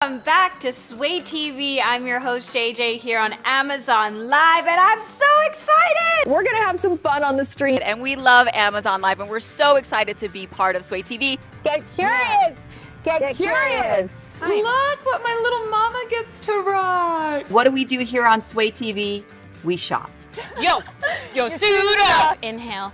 Welcome back to Sway TV. I'm your host JJ here on Amazon Live, and I'm so excited! We're gonna have some fun on the street, and we love Amazon Live, and we're so excited to be part of Sway TV. Get curious! Get curious! Look what my little mama gets to ride! What do we do here on Sway TV? We shop. Yo, suit up! Inhale.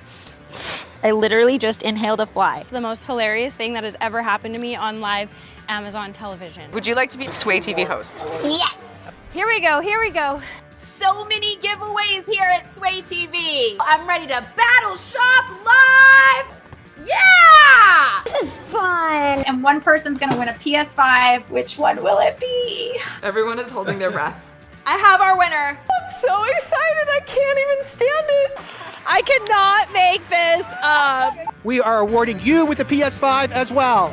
I literally just inhaled a fly. The most hilarious thing that has ever happened to me on live Amazon television. Would you like to be Sway TV host? Yes! Here we go. So many giveaways here at Sway TV. I'm ready to battle shop live! Yeah! This is fun. And one person's gonna win a PS5. Which one will it be? Everyone is holding their breath. I have our winner. I'm so excited, I can't even stand it. I cannot make this up. We are awarding you with the PS5 as well.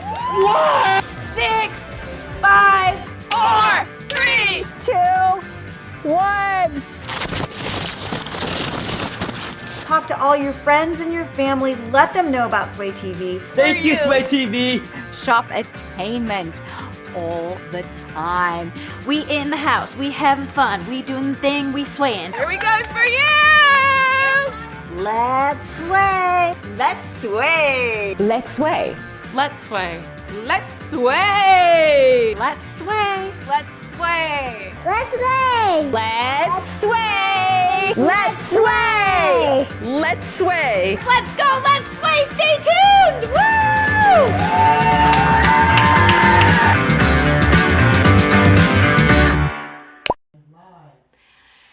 6, 5, 4, 3, 2, 1. Talk to all your friends and your family. Let them know about Sway TV. Thank you, Sway TV. Shop attainment all the time. We in the house, we having fun, we doing the thing, we swaying. Here we goes for you! Let's sway. Let's sway. Let's sway. Let's sway. Let's sway! Let's sway. Let's sway! Let's sway. Let's sway. Let's sway. Let's sway. Let's go, let's sway, stay tuned! Woo!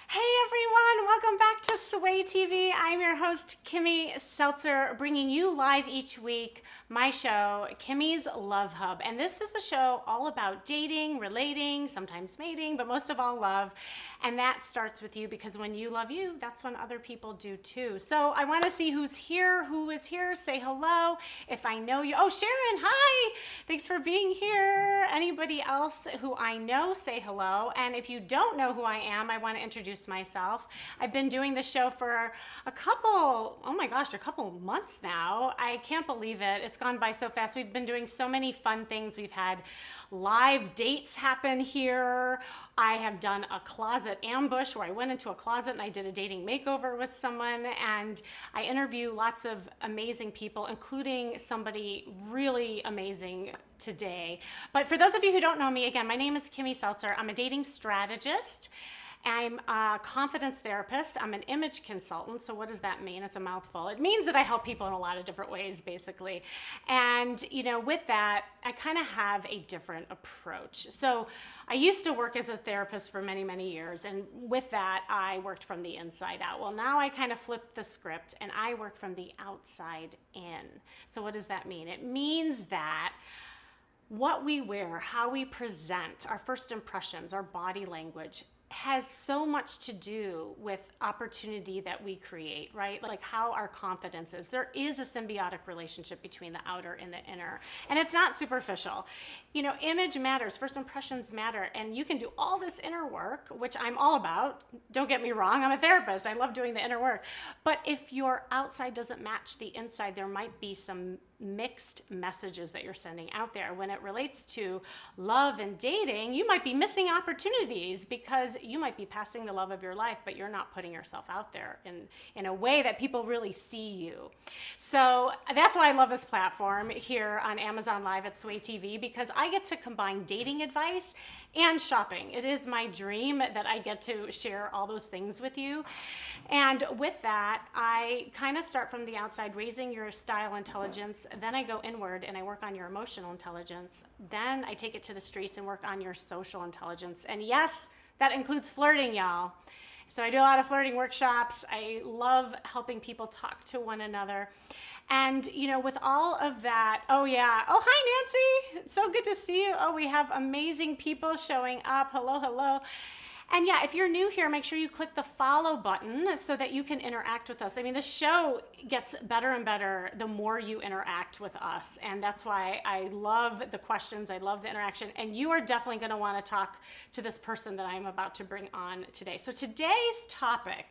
Hey everyone, welcome back to Sway TV. I'm your host, Kimmy Seltzer, bringing you live each week my show, Kimmy'S Love Hub. And this is a show all about dating, relating, sometimes mating, but most of all love. And that starts with you, because when you love you, that's when other people do too. So I want to see who is here, say hello. If I know you, oh, Sharon, hi, thanks for being here. Anybody else who I know, say hello. And if you don't know who I am, I want to introduce myself. I've been doing this show for a couple months now. I can't believe it. It's gone by so fast. We've been doing so many fun things. We've had live dates happen here. I have done a closet ambush where I went into a closet and I did a dating makeover with someone, and I interview lots of amazing people, including somebody really amazing today. But for those of you who don't know me, again, my name is Kimmy Seltzer. I'm a dating strategist. I'm a confidence therapist. I'm an image consultant. So what does that mean? It's a mouthful. It means that I help people in a lot of different ways, basically. And, with that, I kind of have a different approach. So I used to work as a therapist for many, many years. And with that, I worked from the inside out. Well, now I kind of flipped the script and I work from the outside in. So what does that mean? It means that what we wear, how we present, our first impressions, our body language, has so much to do with opportunity that we create, right? Like how our confidence is. There is a symbiotic relationship between the outer and the inner, and it's not superficial. Image matters, first impressions matter, and you can do all this inner work, which I'm all about. Don't get me wrong, I'm a therapist. I love doing the inner work. But if your outside doesn't match the inside, there might be some mixed messages that you're sending out there. When it relates to love and dating, you might be missing opportunities because you might be passing the love of your life, but you're not putting yourself out there in a way that people really see you. So that's why I love this platform here on Amazon Live at Sway TV, because I get to combine dating advice and shopping. It is my dream that I get to share all those things with you. And with that, I kind of start from the outside, raising your style intelligence. Then I go inward and I work on your emotional intelligence. Then I take it to the streets and work on your social intelligence. And yes, that includes flirting, y'all. So I do a lot of flirting workshops. I love helping people talk to one another. And, with all of that, oh yeah, oh, hi, Nancy. So good to see you. Oh, we have amazing people showing up. Hello, hello. And yeah, if you're new here, make sure you click the follow button so that you can interact with us. I mean, the show gets better and better the more you interact with us. And that's why I love the questions. I love the interaction. And you are definitely going to want to talk to this person that I'm about to bring on today. So today's topic,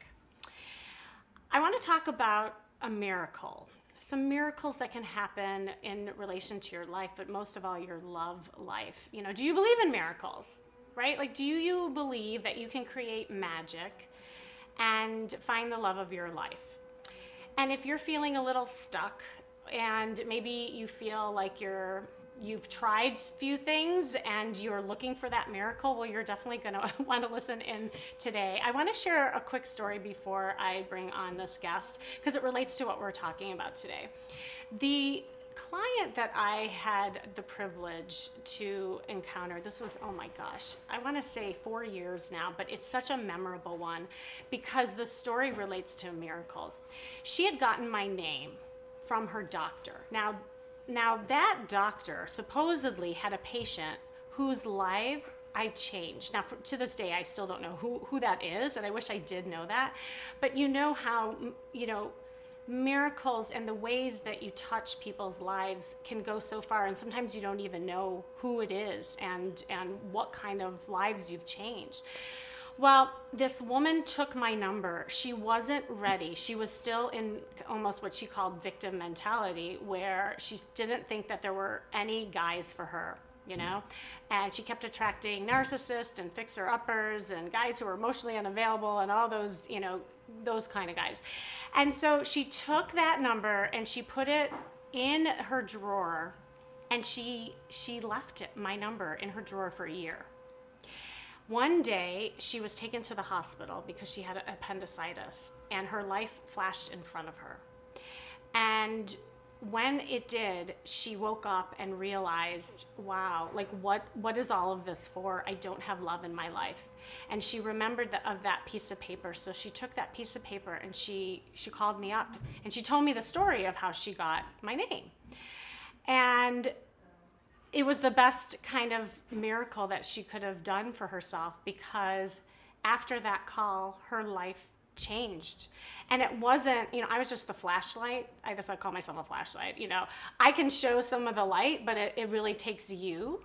I want to talk about a miracle. some miracles that can happen in relation to your life, but most of all, your love life. You know, do you believe in miracles, right? Like, do you believe that you can create magic and find the love of your life? And if you're feeling a little stuck and maybe you feel like you've tried a few things and you're looking for that miracle, well, you're definitely going to want to listen in today. I want to share a quick story before I bring on this guest because it relates to what we're talking about today. The client that I had the privilege to encounter, this was, oh my gosh, I want to say 4 years now, but it's such a memorable one because the story relates to miracles. She had gotten my name from her doctor. Now that doctor supposedly had a patient whose life I changed. Now, to this day, I still don't know who that is, and I wish I did know that. But you know how, miracles and the ways that you touch people's lives can go so far, and sometimes you don't even know who it is and what kind of lives you've changed. Well, this woman took my number. She wasn't ready. She was still in almost what she called victim mentality, where she didn't think that there were any guys for her, and she kept attracting narcissists and fixer-uppers and guys who were emotionally unavailable and all those, those kind of guys. And so she took that number and she put it in her drawer, and she left my number in her drawer for a year. One day, she was taken to the hospital because she had appendicitis, and her life flashed in front of her. And when it did, she woke up and realized, wow, like what is all of this for? I don't have love in my life. And she remembered of that piece of paper. So she took that piece of paper and she called me up and she told me the story of how she got my name. And it was the best kind of miracle that she could have done for herself, because after that call, her life changed. And it wasn't, I was just the flashlight. That's why I call myself a flashlight. I can show some of the light, but it really takes you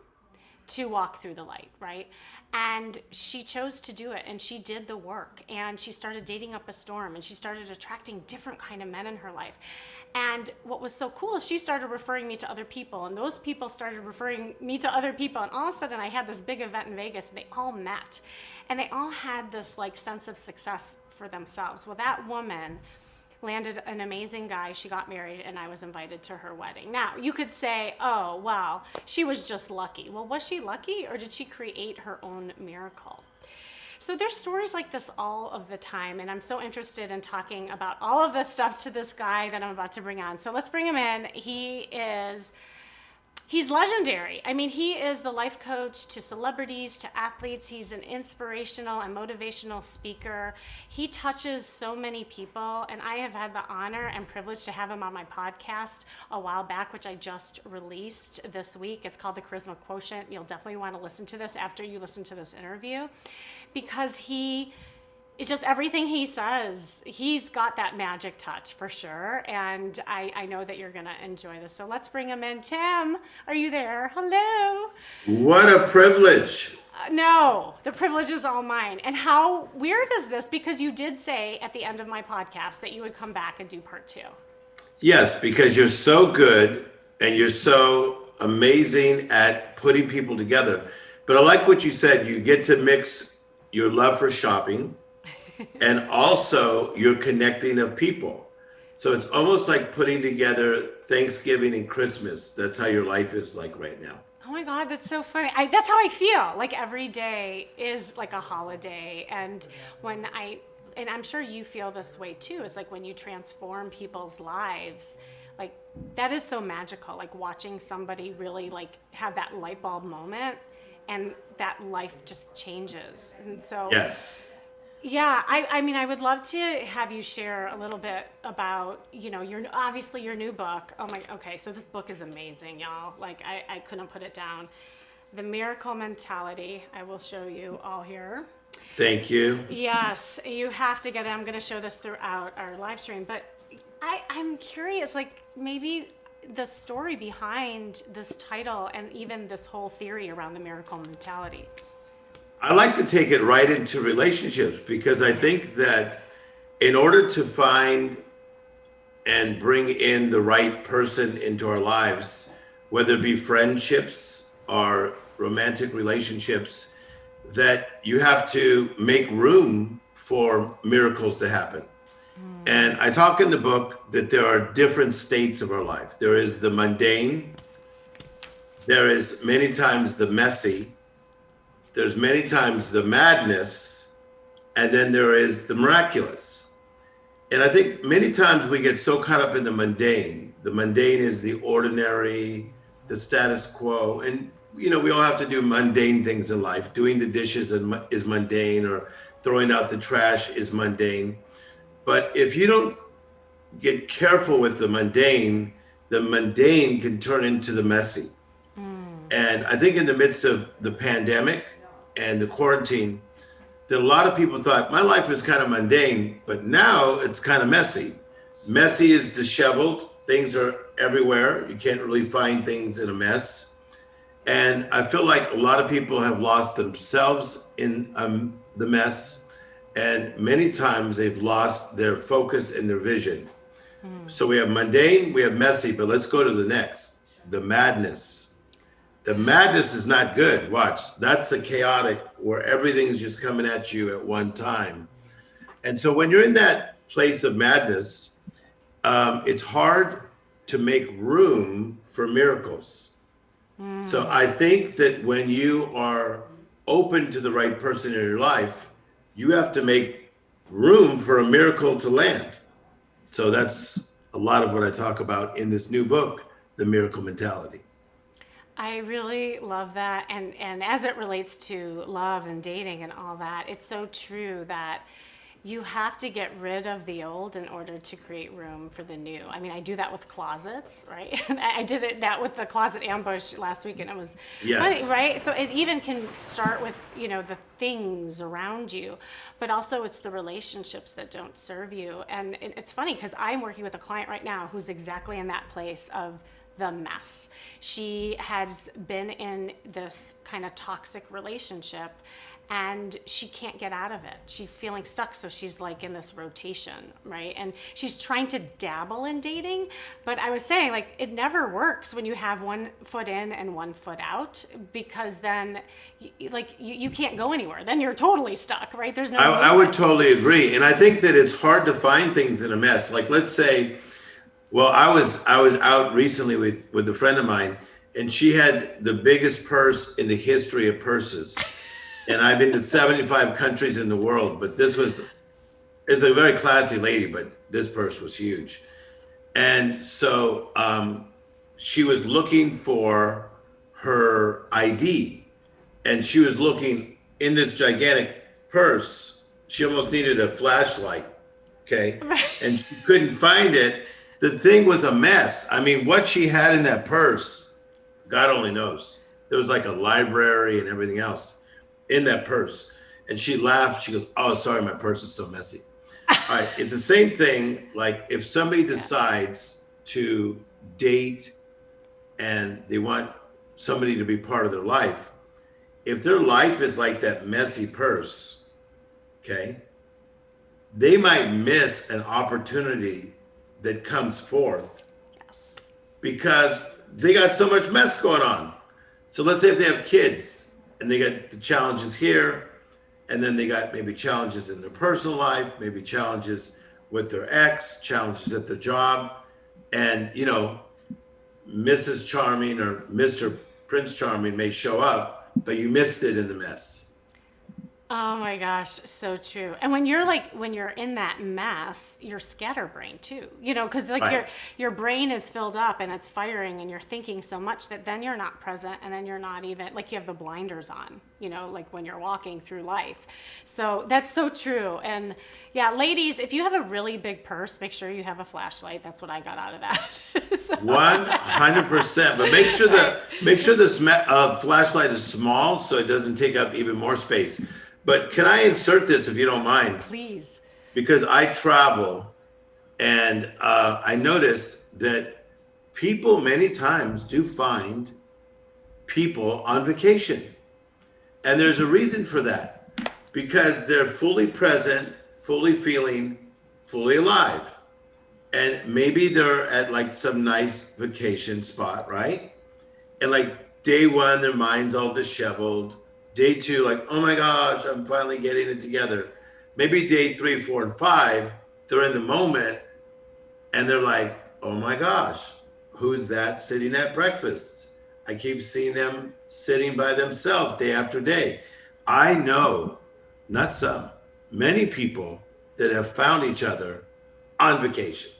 to walk through the light, right? And she chose to do it, and she did the work, and she started dating up a storm, and she started attracting different kind of men in her life. And what was so cool is she started referring me to other people, and those people started referring me to other people, and all of a sudden I had this big event in Vegas, and they all met, and they all had this sense of success for themselves. Well, that woman landed an amazing guy. She got married, and I was invited to her wedding. Now, you could say, oh, well, she was just lucky. Well, was she lucky, or did she create her own miracle? So there's stories like this all of the time, and I'm so interested in talking about all of this stuff to this guy that I'm about to bring on. So let's bring him in. He's legendary. I mean, he is the life coach to celebrities, to athletes. He's an inspirational and motivational speaker. He touches so many people, and I have had the honor and privilege to have him on my podcast a while back, which I just released this week. It's called The Charisma Quotient. You'll definitely want to listen to this after you listen to this interview, because it's just everything he says. He's got that magic touch for sure. And I know that you're going to enjoy this. So let's bring him in. Tim, are you there? Hello. What a privilege. No, the privilege is all mine. And how weird is this? Because you did say at the end of my podcast that you would come back and do part 2. Yes, because you're so good and you're so amazing at putting people together. But I like what you said. You get to mix your love for shopping and also your connecting of people. So it's almost like putting together Thanksgiving and Christmas. That's how your life is like right now. Oh my God, that's so funny. That's how I feel. Like every day is like a holiday. And and I'm sure you feel this way too. It's like when you transform people's lives, like that is so magical. Like watching somebody really have that light bulb moment, and that life just changes. And so yes. Yeah, I mean, I would love to have you share a little bit about, obviously your new book. Okay, so this book is amazing, y'all. I couldn't put it down. The Miracle Mentality. I will show you all here. Thank you. Yes, you have to get it. I'm going to show this throughout our live stream. But I'm curious, maybe the story behind this title and even this whole theory around the miracle mentality. I like to take it right into relationships, because I think that in order to find and bring in the right person into our lives, whether it be friendships or romantic relationships, that you have to make room for miracles to happen. And I talk in the book that there are different states of our life. There is the mundane, there is many times the messy, there's many times the madness, and then there is the miraculous. And I think many times we get so caught up in the mundane. The mundane is the ordinary, the status quo. And, you know, we all have to do mundane things in life. Doing the dishes is mundane, or throwing out the trash is mundane. But if you don't get careful with the mundane can turn into the messy. And I think in the midst of the pandemic and the quarantine, that a lot of people thought my life is kind of mundane, but now it's kind of messy. Messy is disheveled. Things are everywhere. You can't really find things in a mess. And I feel like a lot of people have lost themselves in the mess. And many times they've lost their focus and their vision. So we have mundane, we have messy, but let's go to the next, the madness. The madness is not good. Watch, that's the chaotic where everything is just coming at you at one time. And so when you're in that place of madness, it's hard to make room for miracles. So I think that when you are open to the right person in your life, you have to make room for a miracle to land. So that's a lot of what I talk about in this new book, The Miracle Mentality. I really love that. And as it relates to love and dating and all that, it's so true that you have to get rid of the old in order to create room for the new. I mean, I do that with closets, right? I did that with the closet ambush last week, and it was funny, right? So it even can start with, you know, the things around you, but also it's the relationships that don't serve you. And it's funny because I'm working with a client right now who's exactly in that place of the mess. She has been in this kind of toxic relationship and she can't get out of it. She's feeling stuck, so she's like in this rotation, right? And she's trying to dabble in dating, but I was saying, like, it never works when you have one foot in and one foot out, because then you can't go anywhere. Then you're totally stuck, right? There's no I would totally agree. And I think that it's hard to find things in a mess. Like, let's say, well, I was out recently with a friend of mine, and she had the biggest purse in the history of purses. And I've been to 75 countries in the world, but it's a very classy lady, but this purse was huge. And so she was looking for her ID, and she was looking in this gigantic purse. She almost needed a flashlight, okay? And she couldn't find it. The thing was a mess. I mean, what she had in that purse, God only knows. There was like a library and everything else in that purse. And she laughed. She goes, "Oh, sorry, my purse is so messy." All right. It's the same thing. Like, if somebody decides to date and they want somebody to be part of their life, if their life is like that messy purse, okay, they might miss an opportunity that comes forth because they got so much mess going on. So let's say if they have kids, and they got the challenges here, and then they got maybe challenges in their personal life, maybe challenges with their ex, challenges at their job, and, you know, Mrs. Charming or Mr. Prince Charming may show up, but you missed it in the mess. Oh my gosh, so true. And when you're in that mess, you're scatterbrained too, you know, because like your brain is filled up and it's firing and you're thinking so much that then you're not present, and then you're not even, like, you have the blinders on, you know, like when you're walking through life. So that's so true. And yeah, ladies, if you have a really big purse, make sure you have a flashlight. That's what I got out of that. 100%. But make sure the flashlight is small so it doesn't take up even more space. But can I insert this, if you don't mind? Please. Because I travel, and I notice that people many times do find people on vacation. And there's a reason for that, because they're fully present, fully feeling, fully alive. and maybe they're at like some nice vacation spot, right? And like day one, their mind's all disheveled. Day two, like, oh my gosh, I'm finally getting it together. Maybe day 3, 4, and 5, they're in the moment and they're like, oh my gosh, who's that sitting at breakfast? I keep seeing them sitting by themselves day after day. I know, not some, many people that have found each other on vacation.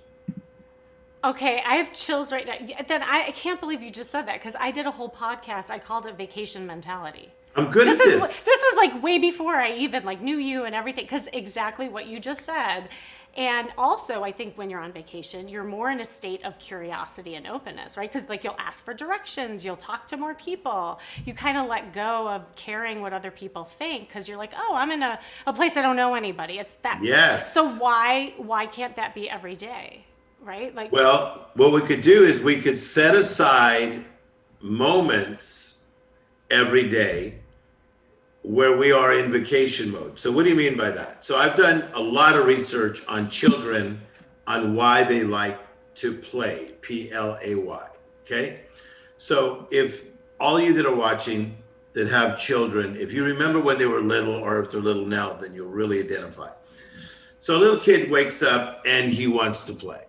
Okay, I have chills right now. Then I can't believe you just said that, because I did a whole podcast. I called it Vacation Mentality. I'm good at this. This was like way before I even like knew you and everything, because exactly what you just said. And also, I think when you're on vacation, you're more in a state of curiosity and openness, right? Because like you'll ask for directions, you'll talk to more people. You kind of let go of caring what other people think, because you're like, oh, I'm in a place I don't know anybody. It's that. Yes. So why can't that be every day, right? Like. Well, what we could do is we could set aside moments every day where we are in vacation mode. So what do you mean by that? So I've done a lot of research on children, on why they like to play, Play, okay? So if all you that are watching that have children, if you remember when they were little, or if they're little now, then you'll really identify. So a little kid wakes up and he wants to play.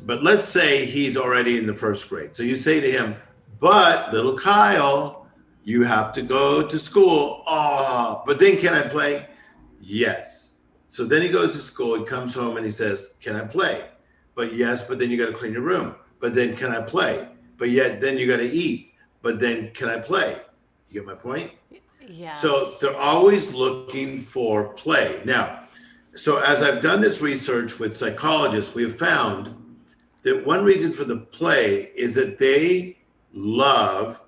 But let's say he's already in the first grade. So you say to him, but little Kyle, you have to go to school. Oh, but then can I play? Yes. So then he goes to school, he comes home and he says, can I play? But yes, but then you got to clean your room. But then can I play? But yet then you got to eat. But then can I play? You get my point? Yeah. So they're always looking for play. Now, so as I've done this research with psychologists, we have found that one reason for the play is that they love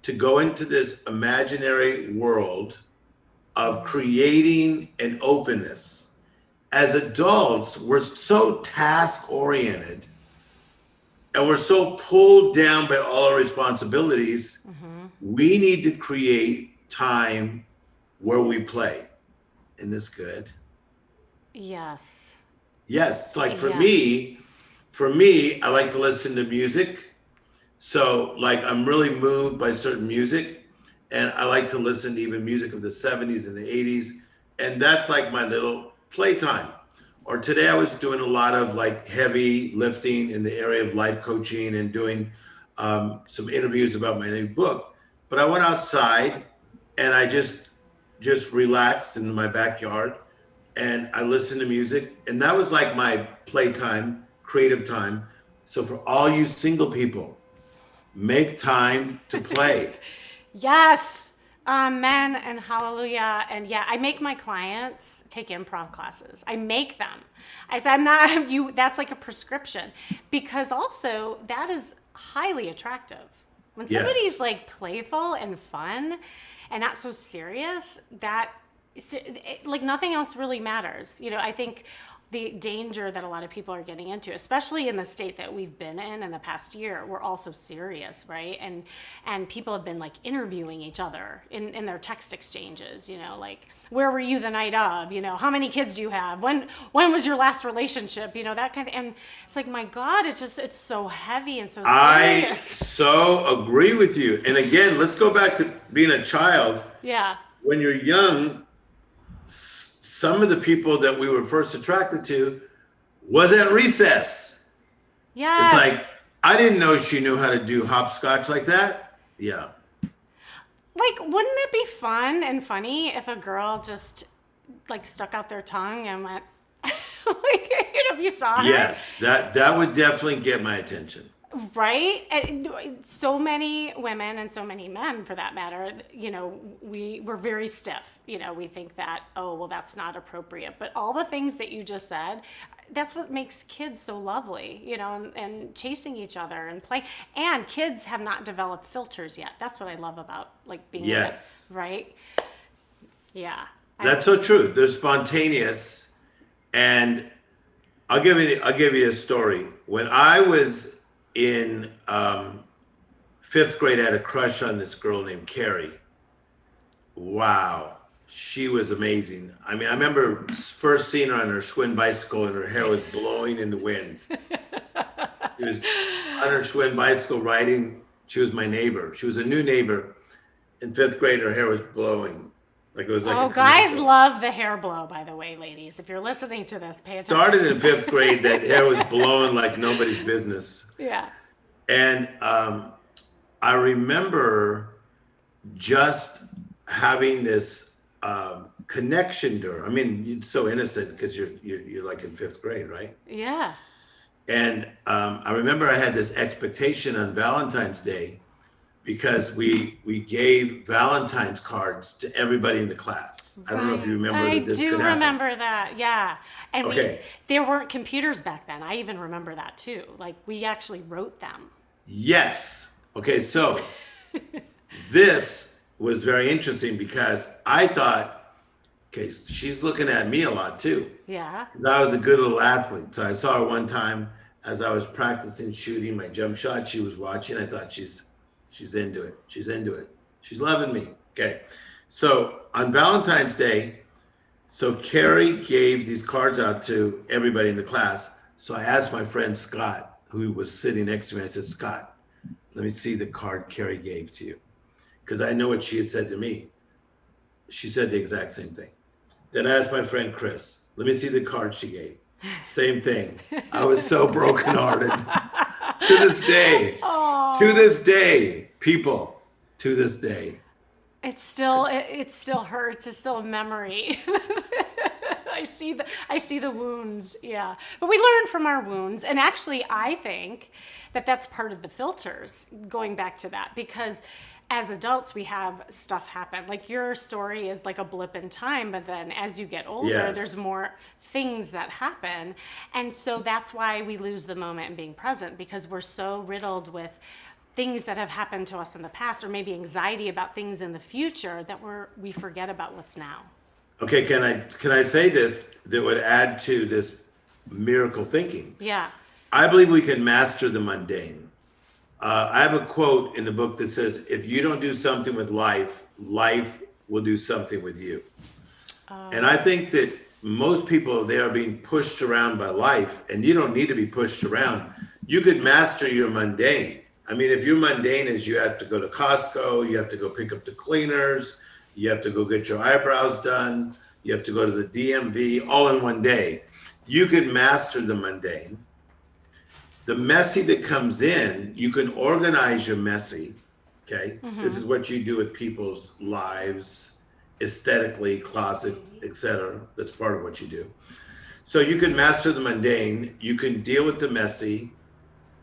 to go into this imaginary world of creating an openness. As adults, we're so task-oriented and we're so pulled down by all our responsibilities. Mm-hmm. We need to create time where we play. Isn't this good? Yes. Yes, like for me, I like to listen to music. So like I'm really moved by certain music, and I like to listen to even music of the 70s and the 80s. And that's like my little playtime. Or today I was doing a lot of like heavy lifting in the area of life coaching and doing some interviews about my new book. But I went outside and I just relaxed in my backyard and I listened to music. And that was like my playtime, creative time. So for all you single people, make time to play. Yes. Amen and hallelujah. And yeah, I make my clients take improv classes. I make them. I said, I'm not you. That's like a prescription, because also that is highly attractive. When somebody's like playful and fun and not so serious, that like nothing else really matters. You know, I think the danger that a lot of people are getting into, especially in the state that we've been in the past year, we're all so serious, right? And people have been like interviewing each other in their text exchanges, you know, like, where were you the night of, you know, how many kids do you have? When was your last relationship? You know, that kind of, and it's like, my God, it's so heavy and so serious. I so agree with you. And again, let's go back to being a child. Yeah. When you're young, some of the people that we were first attracted to was at recess. Yes. It's like, I didn't know she knew how to do hopscotch like that. Yeah. Like, wouldn't it be fun and funny if a girl just like stuck out their tongue and went, like, you know, if you saw her? Yes, that would definitely get my attention. Right? And so many women and so many men, for that matter, you know, we're very stiff. You know, we think that, oh, well, that's not appropriate. But all the things that you just said, that's what makes kids so lovely, you know, and chasing each other and playing. And kids have not developed filters yet. That's what I love about like being yes, right? Yeah. That's so true. They're spontaneous. And I'll give you a story. When I was in 5th grade, I had a crush on this girl named Carrie. Wow. she was amazing. I mean, I remember first seeing her on her Schwinn bicycle and her hair was blowing in the wind. She was on her Schwinn bicycle riding. She was my neighbor. She was a new neighbor. In 5th grade, her hair was blowing. Like it was like. Oh, guys love the hair blow, by the way, ladies. If you're listening to this, pay attention. Started in 5th grade, that hair was blowing like nobody's business. Yeah. And I remember just having this connection to her. I mean, you're so innocent because you're like in 5th grade, right? Yeah. And I remember I had this expectation on Valentine's Day because we gave Valentine's cards to everybody in the class. I don't know if you remember that this could happen. I do remember that, yeah. And okay. There weren't computers back then. I even remember that too. Like we actually wrote them. Yes. Okay, so this was very interesting because I thought, okay, she's looking at me a lot too. Yeah. I was a good little athlete. So I saw her one time as I was practicing shooting my jump shot. She was watching. I thought she's into it. She's into it. She's loving me. Okay. So on Valentine's Day, so Carrie gave these cards out to everybody in the class. So I asked my friend Scott, who was sitting next to me, I said, Scott, let me see the card Carrie gave to you. Because I know what she had said to me. She said the exact same thing. Then I asked my friend Chris, let me see the card she gave. Same thing. I was so brokenhearted. To this day. Aww. To this day, people, to this day. It still hurts. It's still a memory. I see the wounds. Yeah. But we learn from our wounds. And actually, I think that that's part of the filters, going back to that, because as adults, we have stuff happen. Like your story is like a blip in time, but then as you get older, yes, there's more things that happen. And so that's why we lose the moment in being present, because we're so riddled with things that have happened to us in the past, or maybe anxiety about things in the future, that we forget about what's now. Okay, can I say this that would add to this miracle thinking? Yeah. I believe we can master the mundane. I have a quote in the book that says, if you don't do something with life, life will do something with you. And I think that most people, they are being pushed around by life, and you don't need to be pushed around. You could master your mundane. I mean, if your mundane is you have to go to Costco, you have to go pick up the cleaners, you have to go get your eyebrows done, you have to go to the DMV all in one day. You could master the mundane. The messy that comes in, you can organize your messy, okay? Mm-hmm. This is what you do with people's lives, aesthetically, closets, etc. That's part of what you do. So you can master the mundane, you can deal with the messy,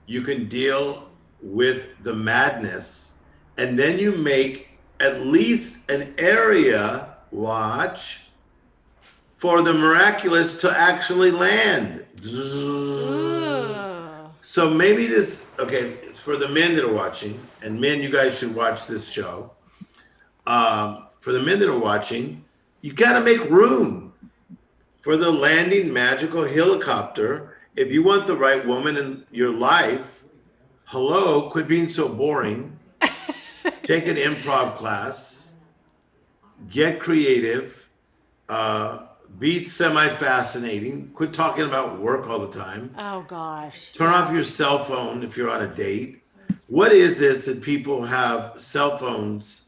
you can deal with the madness, and then you make at least an area, watch, for the miraculous to actually land. So maybe this, okay, for the men that are watching, and men, you guys should watch this show. For the men that are watching, you got to make room for the landing magical helicopter. If you want the right woman in your life, hello, quit being so boring. Take an improv class, get creative, be semi-fascinating. Quit talking about work all the time. Oh, gosh. Turn off your cell phone if you're on a date. What is this that people have cell phones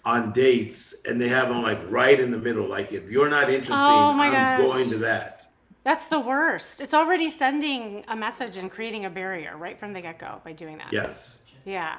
on dates and they have them like right in the middle? Like, if you're not interested, I'm going to that. That's the worst. It's already sending a message and creating a barrier right from the get-go by doing that. Yes. Yeah.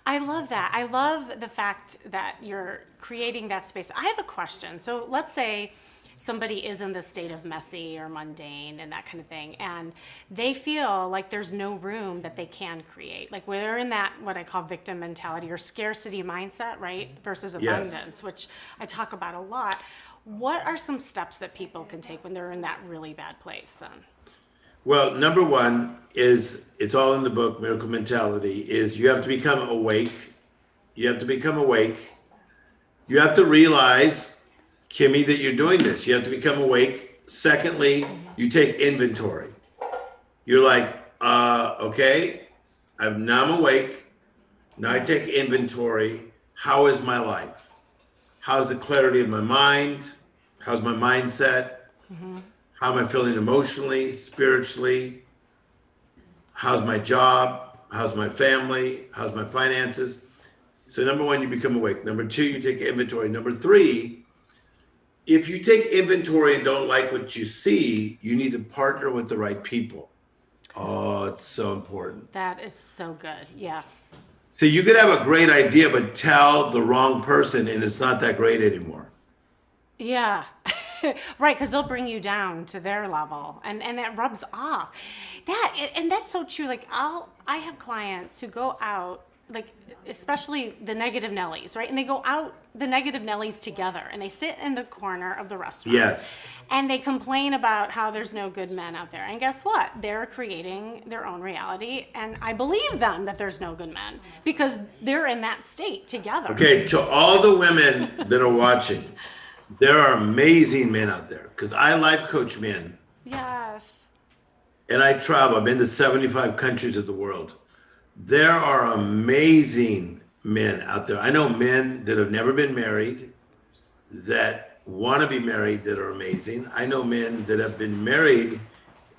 I love that. I love the fact that you're creating that space. I have a question. So let's say somebody is in the state of messy or mundane and that kind of thing, and they feel like there's no room that they can create. Like where they're in that, what I call victim mentality or scarcity mindset, right? Versus abundance, which I talk about a lot. What are some steps that people can take when they're in that really bad place then? Well, number one is, it's all in the book, Miracle Mentality, is you have to become awake. You have to become awake. You have to realize, Kimmy, that you're doing this. You have to become awake. Secondly, you take inventory. You're like, okay, now I'm awake. Now I take inventory. How is my life? how's the clarity of my mind? How's my mindset? How am I feeling emotionally, spiritually? How's my job? How's my family? How's my finances? So number one, you become awake. Number two, you take inventory. Number three, if you take inventory and don't like what you see, you need to partner with the right people. Oh, it's so important. That is so good. Yes. So you could have a great idea, but tell the wrong person and it's not that great anymore. Yeah. Right, because they'll bring you down to their level, and that rubs off. And that's so true. Like I have clients who go out, like especially the negative Nellies, right? And they go out the negative Nellies together, and they sit in the corner of the restaurant. Yes. And they complain about how there's no good men out there. And guess what? They're creating their own reality, and I believe them that there's no good men because they're in that state together. Okay, to all the women that are watching, there are amazing men out there because I life coach men. Yes. And I travel. I've been to 75 countries of the world. There are amazing men out there. I know men that have never been married that want to be married that are amazing. I know men that have been married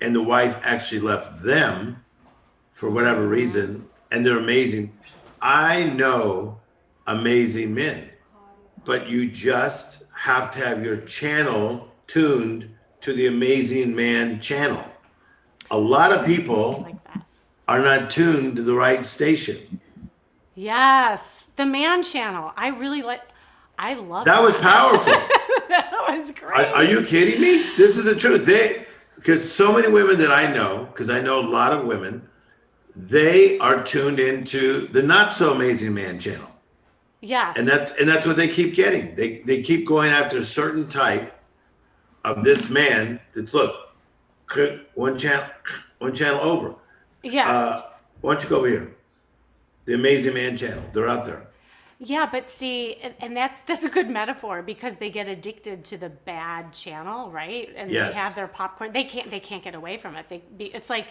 and the wife actually left them for whatever reason, and they're amazing. I know amazing men, but you just have to have your channel tuned to the Amazing Man channel. A lot of people are not tuned to the right station. Yes, the man channel. I love that. Was powerful. That was great. Are you kidding me? This is the truth. Because so many women that I know, because I know a lot of women, they are tuned into the not so amazing man channel. Yes. And that's what they keep getting. They keep going after a certain type of this man that's one channel over. Yeah. Why don't you go over here? The Amazing Man channel. They're out there. Yeah, but see, and that's a good metaphor because they get addicted to the bad channel, right? And yes. They have their popcorn. They can't get away from it. It's like,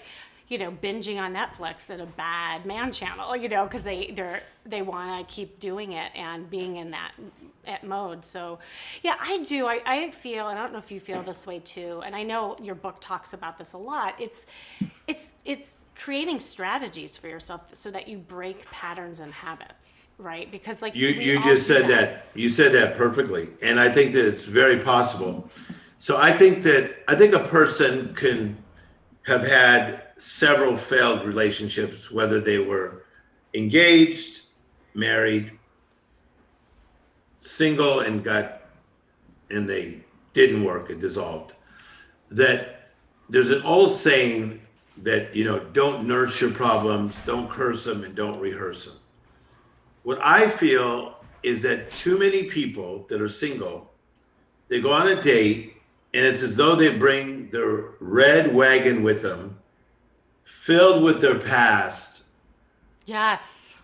binging on Netflix at a bad man channel, because they want to keep doing it and being in that mode. So, yeah, I do. I feel, and I don't know if you feel this way too. And I know your book talks about this a lot. It's creating strategies for yourself so that you break patterns and habits, right? Because you just said that. You said that perfectly, and I think that it's very possible. So I think a person can have had several failed relationships, whether they were engaged, married, single, and they didn't work, it dissolved. That there's an old saying that, don't nurse your problems, don't curse them, and don't rehearse them. What I feel is that too many people that are single, they go on a date and it's as though they bring their red wagon with them, filled with their past. Yes.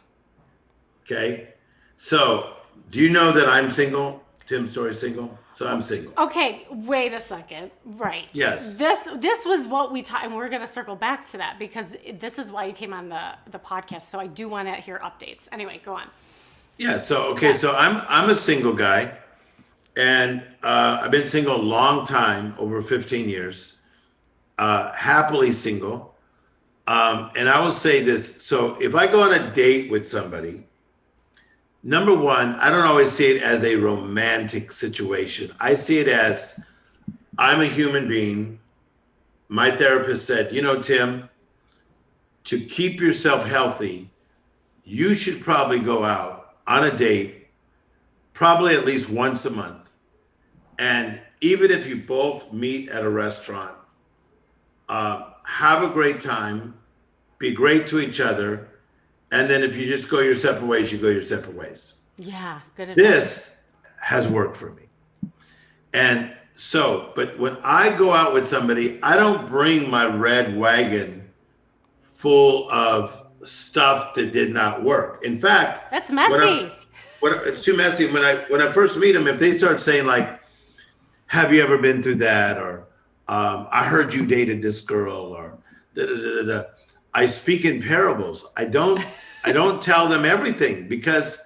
Okay. So do you know that I'm single? Tim Storey's single. So I'm single. Okay, wait a second. Right. Yes. This was what we taught, and we're going to circle back to that because this is why you came on the podcast. So I do want to hear updates. Anyway, go on. Yeah. So okay. So I'm a single guy, and I've been single a long time, over 15 years. Happily single. And I will say this. So if I go on a date with somebody, number one, I don't always see it as a romantic situation. I see it as I'm a human being. My therapist said, Tim, to keep yourself healthy, you should probably go out on a date, probably at least once a month. And even if you both meet at a restaurant, have a great time, be great to each other. And then if you just go your separate ways, you go your separate ways. Yeah, good advice. This has worked for me. And so, but when I go out with somebody, I don't bring my red wagon full of stuff that did not work. In fact, that's messy. It's too messy. When I first meet them, if they start saying like, have you ever been through that? Or I heard you dated this girl, or da, da, da, da, da. I speak in parables. I don't tell them everything because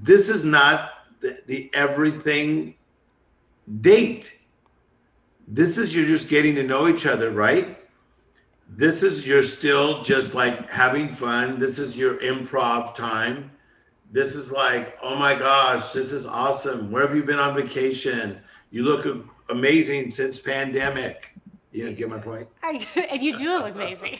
this is not the everything date. This is you're just getting to know each other, right? This is you're still just like having fun. This is your improv time. This is like, oh my gosh, this is awesome. Where have you been on vacation? You look amazing since pandemic. You know, get my point? And you do look amazing.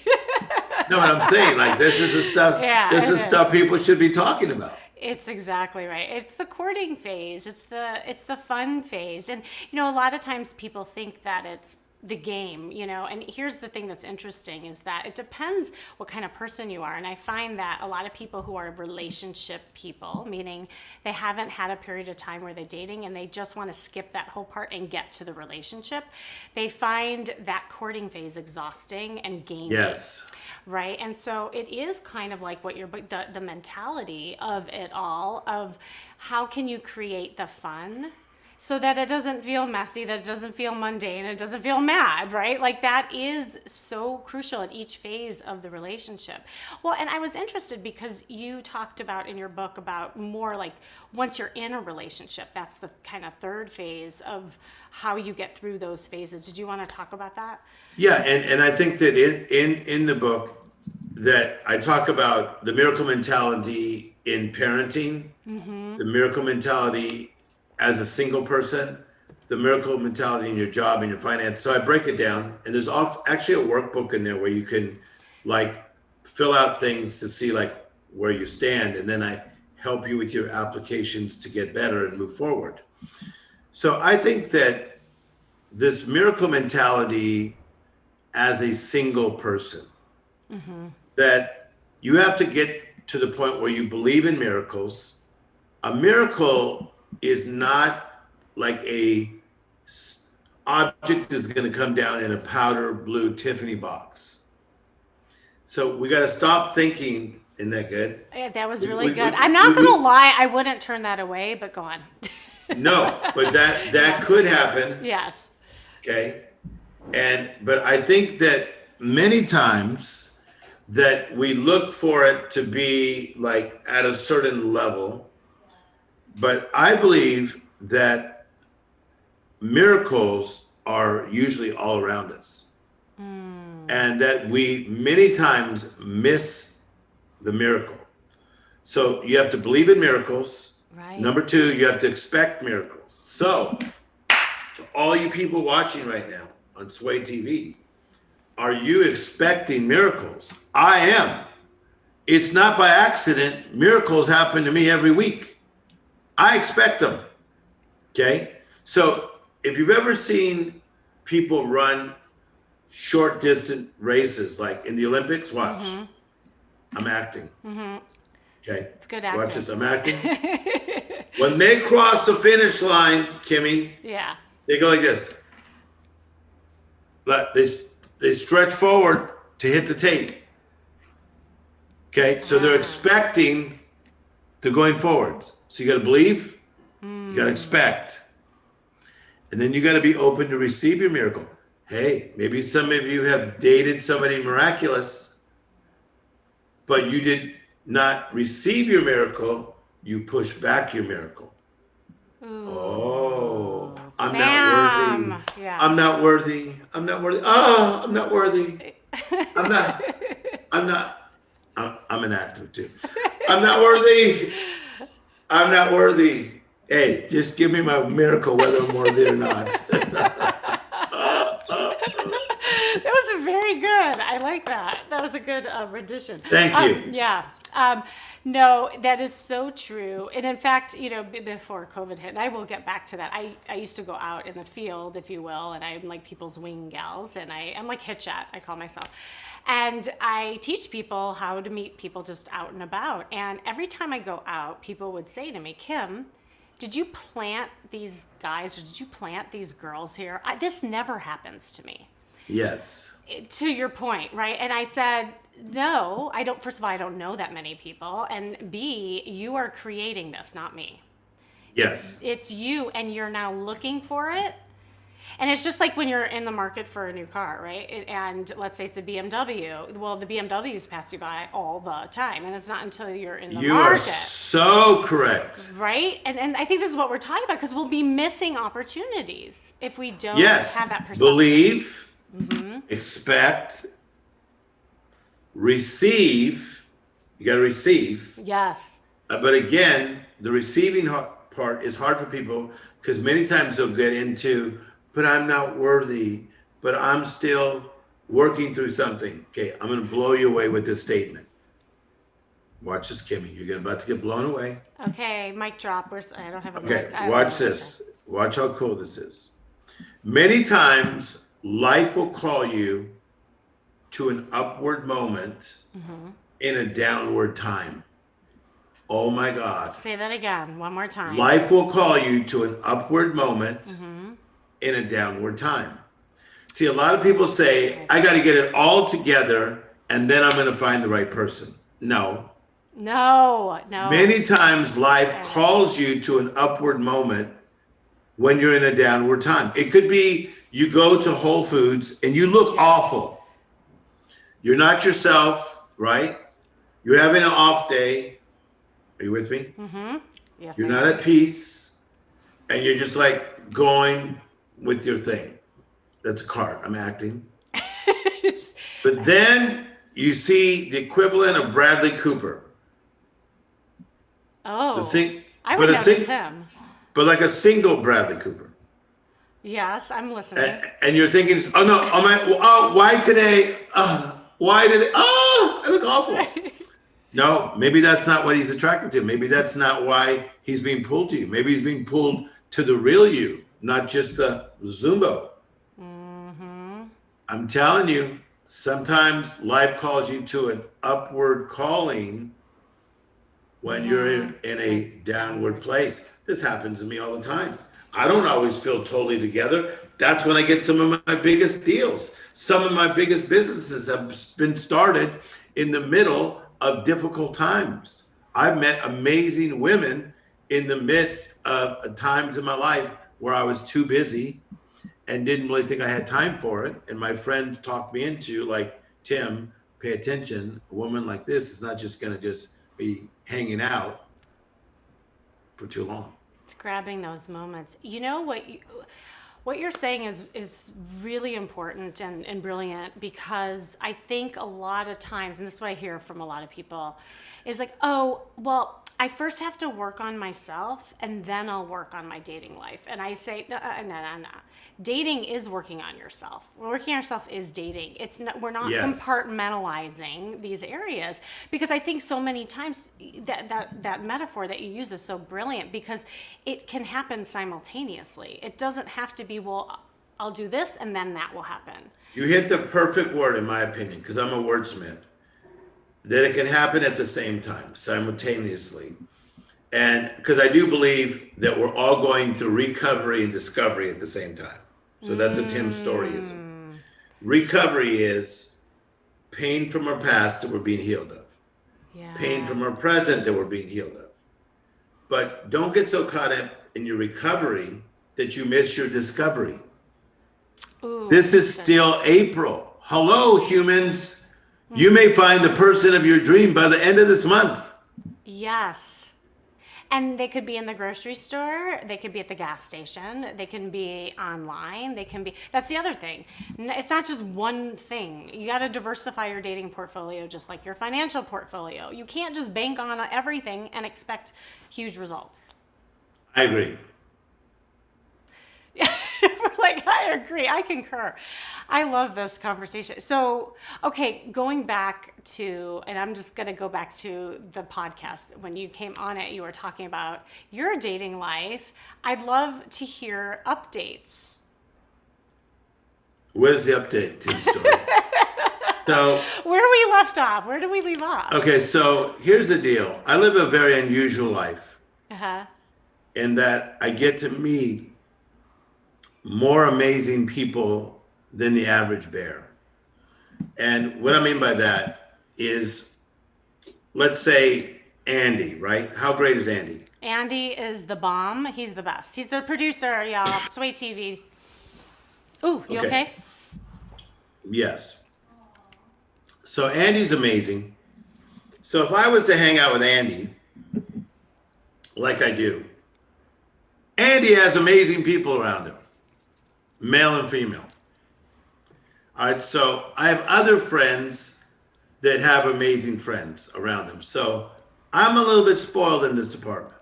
No, but I'm saying, like, this is the stuff. Yeah, this is stuff people should be talking about. It's exactly right. It's the courting phase. It's the fun phase. And, you know, a lot of times people think that it's the game, you know, and here's the thing that's interesting is that it depends what kind of person you are. And I find that a lot of people who are relationship people, meaning they haven't had a period of time where they're dating and they just want to skip that whole part and get to the relationship, they find that courting phase exhausting and gamey. Yes. Right. And so it is kind of like what the mentality of it all, of how can you create the fun so that it doesn't feel messy, that it doesn't feel mundane, it doesn't feel mad, right? Like that is so crucial at each phase of the relationship. Well, and I was interested because you talked about in your book about more like once you're in a relationship, that's the kind of third phase of how you get through those phases. Did you want to talk about that? Yeah, and I think that in the book that I talk about the miracle mentality in parenting, the miracle mentality as a single person, the miracle mentality in your job and your finance. So I break it down, and there's actually a workbook in there where you can like fill out things to see like where you stand, and then I help you with your applications to get better and move forward. So I think that this miracle mentality as a single person, that you have to get to the point where you believe in miracles. A miracle is not like a object that's going to come down in a powder blue Tiffany box. So we got to stop thinking. Isn't that good? Yeah, that was really good. I'm not going to lie. I wouldn't turn that away, but go on. No, but that could happen. Yes. Okay. But I think that many times that we look for it to be like at a certain level. But I believe that miracles are usually all around us. And that we many times miss the miracle. So you have to believe in miracles. Right. Number two, you have to expect miracles. So to all you people watching right now on Sway TV, are you expecting miracles? I am. It's not by accident. Miracles happen to me every week. I expect them, okay? So if you've ever seen people run short distance races, like in the Olympics, watch. I'm acting, okay? It's good acting. Watch this, I'm acting. When they cross the finish line, Kimmy, Yeah. they go like this. They stretch forward to hit the tape, okay? So they're expecting to going forwards. So you got to believe, you got to expect, and then you got to be open to receive your miracle. Hey, maybe some of you have dated somebody miraculous, but you did not receive your miracle. You push back your miracle. Ooh. Oh, I'm Bam. not worthy. Yes. I'm not worthy. I'm not worthy. Oh, I'm not worthy. I'm an actor too. I'm not worthy. I'm not worthy. Hey, just give me my miracle whether I'm worthy or not. That was very good. I like that. That was a good rendition. Thank you. Yeah. No, that is so true. And in fact, you know, before COVID hit, and I will get back to that. I used to go out in the field, if you will, and I'm like people's wing gals, and I'm like hitchat, I call myself. And I teach people how to meet people just out and about. And every time I go out, people would say to me, Kim, did you plant these guys or did you plant these girls here? This never happens to me. Yes. To your point, right? And I said, no, I don't. First of all, I don't know that many people. And B, you are creating this, not me. Yes. It's you, and you're now looking for it. And it's just like when you're in the market for a new car, right? And let's say it's a BMW. Well, the BMWs pass you by all the time, and it's not until you're in the market. You are so correct. Right? And I think this is what we're talking about, because we'll be missing opportunities if we don't Yes. have that perception. Believe, expect, receive. You got to receive. Yes. But again, the receiving part is hard for people because many times they'll get into, but I'm not worthy, but I'm still working through something. Okay, I'm going to blow you away with this statement. Watch this, Kimmy. You're about to get blown away. Okay, mic drop. I don't have a Okay, mic. watch this. Watch how cool this is. Many times, life will call you to an upward moment in a downward time. Oh my God. Say that again, one more time. Life will call you to an upward moment in a downward time. See, a lot of people say, I got to get it all together and then I'm going to find the right person. No. Many times life calls you to an upward moment when you're in a downward time. It could be you go to Whole Foods and you look awful. You're not yourself, right? You're having an off day. Are you with me? Yes, You're not at peace, and you're just like going with your thing. That's a card. I'm acting. But then you see the equivalent of Bradley Cooper. Oh, I but would notice him. But like a single Bradley Cooper. Yes, I'm listening. And you're thinking, oh no, why today? Why did it? Oh, I look awful. No, maybe that's not what he's attracted to. Maybe that's not why he's being pulled to you. Maybe he's being pulled to the real you, not just the Zumbo. I'm telling you, sometimes life calls you to an upward calling when you're in a downward place. This happens to me all the time. I don't always feel totally together. That's when I get some of my biggest deals. Some of my biggest businesses have been started in the middle of difficult times. I've met amazing women in the midst of times in my life where I was too busy and didn't really think I had time for it. And my friends talked me into, like, Tim, pay attention. A woman like this is not just going to just be hanging out for too long. It's grabbing those moments. You know what you're saying is really important and brilliant, because I think a lot of times, and this is what I hear from a lot of people, is like, oh, well, I first have to work on myself and then I'll work on my dating life. And I say, no. Dating is working on yourself. Working on yourself is dating. We're not compartmentalizing these areas, because I think so many times that metaphor that you use is so brilliant, because it can happen simultaneously. It doesn't have to be, well, I'll do this and then that will happen. You hit the perfect word, in my opinion, because I'm a wordsmith, that it can happen at the same time, simultaneously. And because I do believe that we're all going through recovery and discovery at the same time. So that's a Tim Storeyism. Recovery is pain from our past that we're being healed of. Pain from our present that we're being healed of. But don't get so caught up in your recovery that you miss your discovery. Ooh, this is still April. Hello, humans. You may find the person of your dream by the end of this month. Yes. And they could be in the grocery store, they could be at the gas station, they can be online, that's the other thing. It's not just one thing. You got to diversify your dating portfolio just like your financial portfolio. You can't just bank on everything and expect huge results. I agree. Like, I agree, I concur. I love this conversation. So, okay, going back to, and I'm just going to go back to the podcast. When you came on it, you were talking about your dating life. I'd love to hear updates. Where's the update, Tim Storey? So, where we left off? Where did we leave off? Okay, so here's the deal. I live a very unusual life in that I get to meet more amazing people than the average bear. And what I mean by that is, let's say Andy, right? How great is Andy? Andy is the bomb. He's the best. He's the producer, y'all. Sway TV. Ooh, you okay? Yes. So Andy's amazing. So if I was to hang out with Andy, like I do, Andy has amazing people around him, male and female. All right, so I have other friends that have amazing friends around them. So I'm a little bit spoiled in this department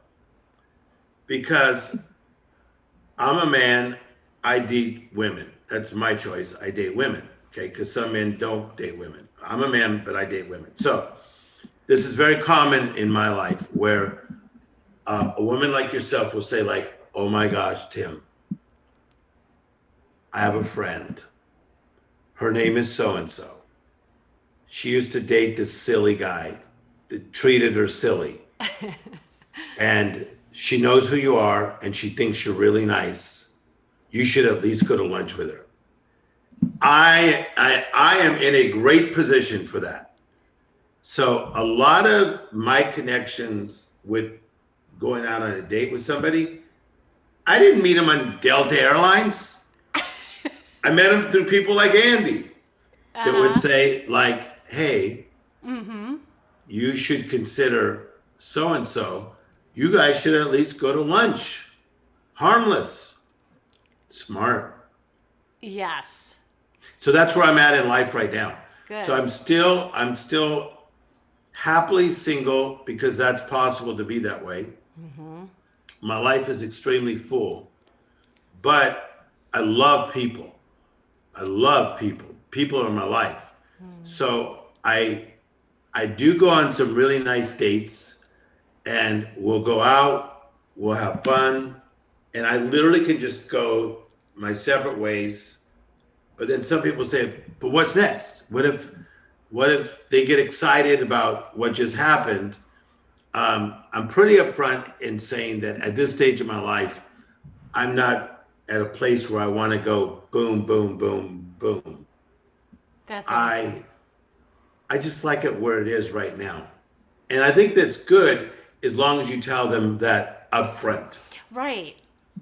because I'm a man, I date women. That's my choice. I date women, okay? Because some men don't date women. I'm a man, but I date women. So this is very common in my life where a woman like yourself will say like, oh my gosh, Tim, I have a friend. Her name is so-and-so. She used to date this silly guy that treated her silly. And she knows who you are and she thinks you're really nice. You should at least go to lunch with her. I am in a great position for that. So a lot of my connections with going out on a date with somebody, I didn't meet them on Delta Airlines. I met them through people like Andy that would say like, hey, you should consider so-and-so. You guys should at least go to lunch. Harmless. Smart. Yes. So that's where I'm at in life right now. Good. So I'm still happily single because that's possible to be that way. My life is extremely full, but I love people. I love people. People are my life. So I do go on some really nice dates and we'll go out, we'll have fun. And I literally can just go my separate ways. But then some people say, but what's next? What if they get excited about what just happened? I'm pretty upfront in saying that at this stage of my life, I'm not at a place where I want to go boom, boom, boom, boom. That's awesome. I just like it where it is right now. And I think that's good as long as you tell them that upfront. Right.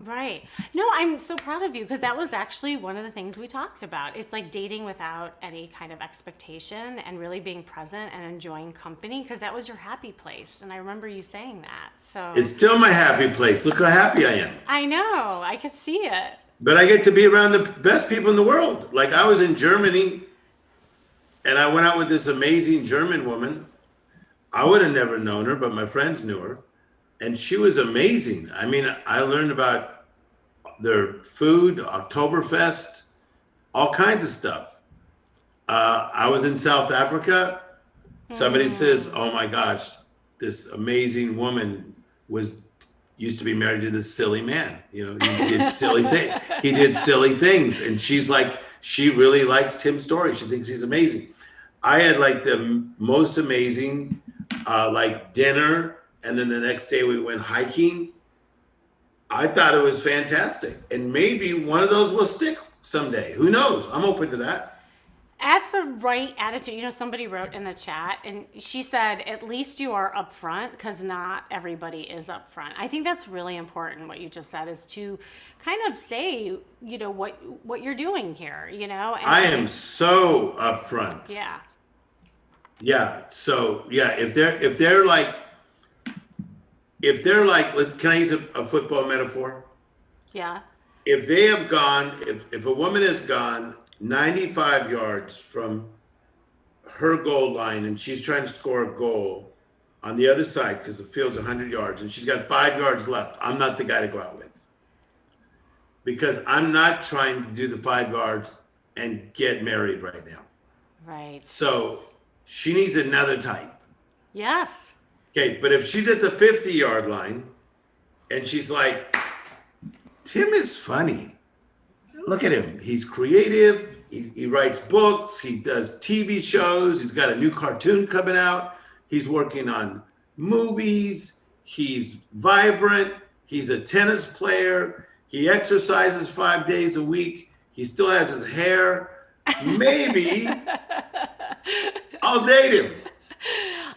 Right. No, I'm so proud of you because that was actually one of the things we talked about. It's like dating without any kind of expectation and really being present and enjoying company because that was your happy place. And I remember you saying that. So it's still my happy place. Look how happy I am. I know. I could see it. But I get to be around the best people in the world. Like I was in Germany and I went out with this amazing German woman. I would have never known her, but my friends knew her. And she was amazing. I mean, I learned about their food, Oktoberfest, all kinds of stuff. I was in South Africa. Somebody says, oh my gosh, this amazing woman used to be married to this silly man. You know, he did silly things. He did silly things. And she's like, she really likes Tim Storey. She thinks he's amazing. I had like the most amazing like dinner. And then the next day we went hiking. I thought it was fantastic. And maybe one of those will stick someday. Who knows? I'm open to that. That's the right attitude. You know, somebody wrote in the chat and she said, at least you are upfront because not everybody is upfront. I think that's really important. What you just said is to kind of say, you know, what you're doing here, you know? And I am so upfront. Yeah. Yeah. So yeah, if they're like, can I use a football metaphor? Yeah. If they have gone, if a woman has gone 95 yards from her goal line and she's trying to score a goal on the other side because the field's 100 yards and she's got 5 yards left, I'm not the guy to go out with. Because I'm not trying to do the 5 yards and get married right now. Right. So she needs another type. Yes. Okay, but if she's at the 50-yard line and she's like, Tim is funny. Look at him. He's creative. He writes books. He does TV shows. He's got a new cartoon coming out. He's working on movies. He's vibrant. He's a tennis player. He exercises 5 days a week. He still has his hair. Maybe I'll date him.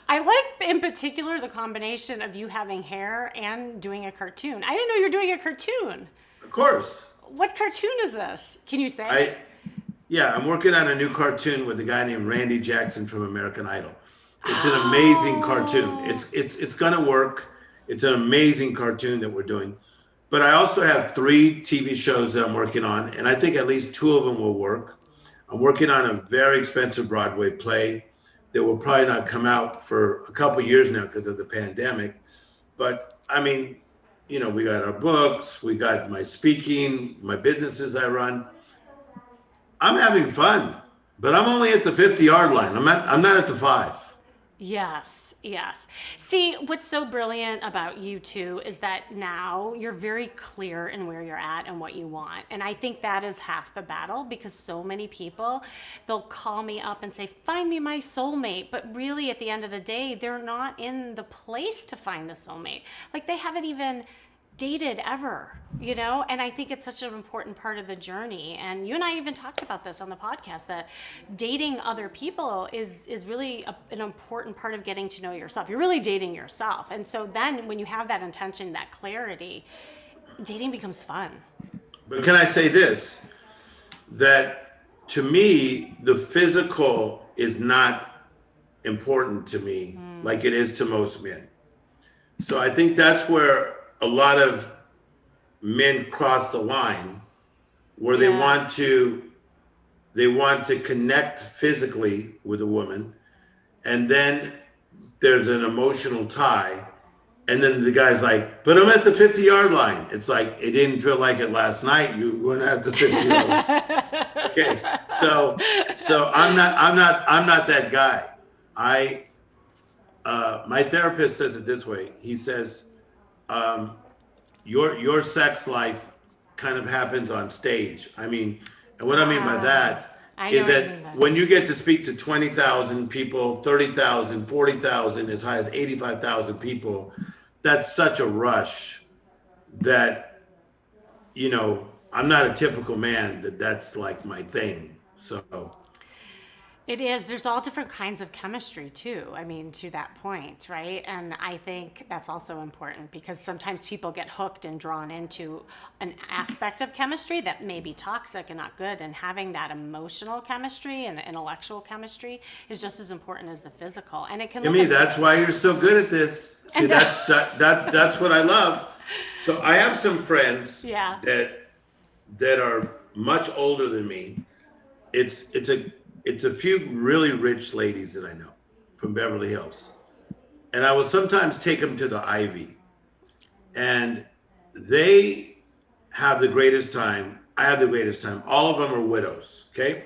I like, in particular, the combination of you having hair and doing a cartoon. I didn't know you were doing a cartoon. Of course. What cartoon is this? Can you say? Yeah, I'm working on a new cartoon with a guy named Randy Jackson from American Idol. It's an amazing cartoon. It's gonna work. It's an amazing cartoon that we're doing. But I also have 3 TV shows that I'm working on, and I think at least 2 of them will work. I'm working on a very expensive Broadway play that will probably not come out for a couple years now because of the pandemic. But I mean, you know, we got our books, we got my speaking, my businesses I run. I'm having fun, but I'm only at the 50-yard line. I'm not at the 5. Yes, yes. See, what's so brilliant about you two is that now you're very clear in where you're at and what you want. And I think that is half the battle, because so many people, they'll call me up and say, find me my soulmate. But really, at the end of the day, they're not in the place to find the soulmate. Like, they haven't even dated ever, you know? And I think it's such an important part of the journey. And you and I even talked about this on the podcast, that dating other people is really an important part of getting to know yourself. You're really dating yourself. And so then when you have that intention, that clarity, dating becomes fun. But can I say this, that to me, the physical is not important to me like it is to most men. So I think that's where a lot of men cross the line, where they want to connect physically with a woman, and then there's an emotional tie, and then the guy's like, but I'm at the 50-yard line. It's like, it didn't feel like it last night. You weren't at the 50-yard line. Okay, so I'm not that guy. My therapist says it this way. He says, your sex life kind of happens on stage. I mean, and what I mean by that is that when you get to speak to 20,000 people, 30,000, 40,000, as high as 85,000 people, that's such a rush that, you know, I'm not a typical man that's like my thing. So it is. There's all different kinds of chemistry too. I mean, to that point, right? And I think that's also important, because sometimes people get hooked and drawn into an aspect of chemistry that may be toxic and not good. And having that emotional chemistry and the intellectual chemistry is just as important as the physical. And it can. Kimmy, that's why you're so good at this. See, that's what I love. So I have some friends that are much older than me. It's a few really rich ladies that I know from Beverly Hills. And I will sometimes take them to the Ivy. And they have the greatest time. I have the greatest time. All of them are widows, okay?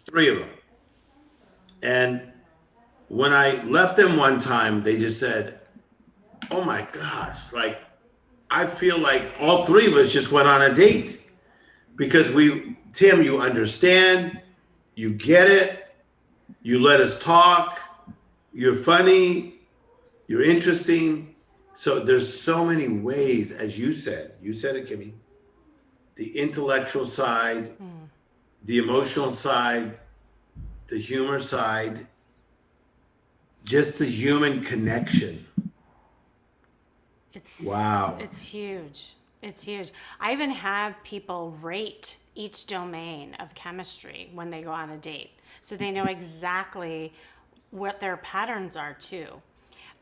3 of them. And when I left them one time, they just said, oh my gosh, like, I feel like all 3 of us just went on a date. Because Tim, you understand, you get it, you let us talk, you're funny, you're interesting. So there's so many ways, as you said it, Kimmy, the intellectual side, the emotional side, the humor side, just the human connection. Wow. It's huge. It's huge. I even have people rate each domain of chemistry when they go on a date, so they know exactly what their patterns are too.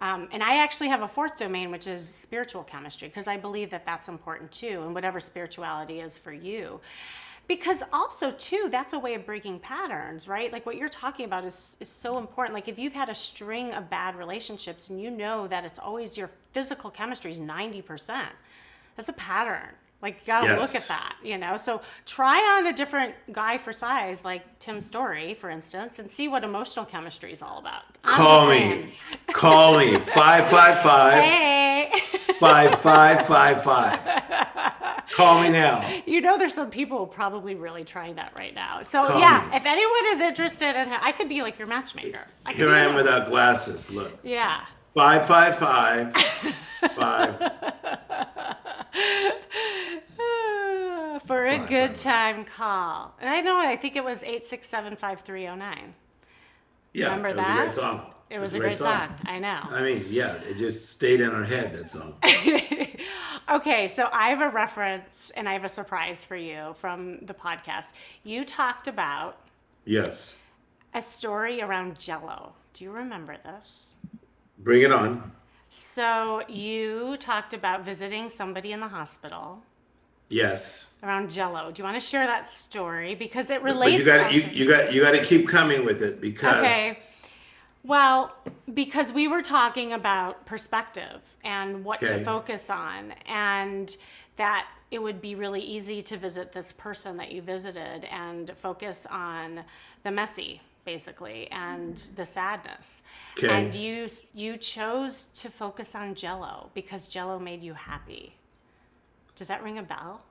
And I actually have a 4th domain, which is spiritual chemistry, because I believe that that's important too, and whatever spirituality is for you. Because also too, that's a way of breaking patterns, right? Like what you're talking about is so important. Like if you've had a string of bad relationships and you know that it's always your physical chemistry is 90%, that's a pattern. Like, you gotta look at that, you know? So try on a different guy for size, like Tim Storey, for instance, and see what emotional chemistry is all about. Call me. 555. Hey. 5555. Call me now. You know, there's some people probably really trying that right now. So Call yeah, me. if anyone is interested in, I could be like your matchmaker. Here I am without glasses, look. Yeah. 555. 5. For a good time, call. And I think it was 867-5309. Yeah, Remember that was a great song. It was a great song. I know. I mean, yeah, it just stayed in our head, that song. Okay, so I have a reference and I have a surprise for you from the podcast. You talked about Yes. a story around Jell-O. Do you remember this? Bring it on. So you talked about visiting somebody in the hospital Yes. around Jell-O. Do you want to share that story because it But relates? you got to keep coming with it because. Okay. Well, because we were talking about perspective and what to focus on, and that it would be really easy to visit this person that you visited and focus on the messy, basically, and the sadness. Okay. And you chose to focus on Jell-O because Jell-O made you happy. Does that ring a bell?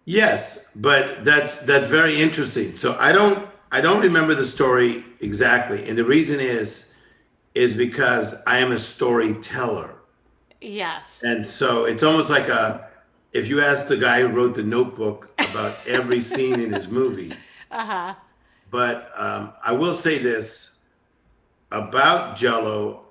Yes, but that's very interesting. So I don't remember the story exactly, and the reason is because I am a storyteller. Yes. And so it's almost like if you ask the guy who wrote the Notebook about every scene in his movie. Uh-huh. But I will say this about Jell-O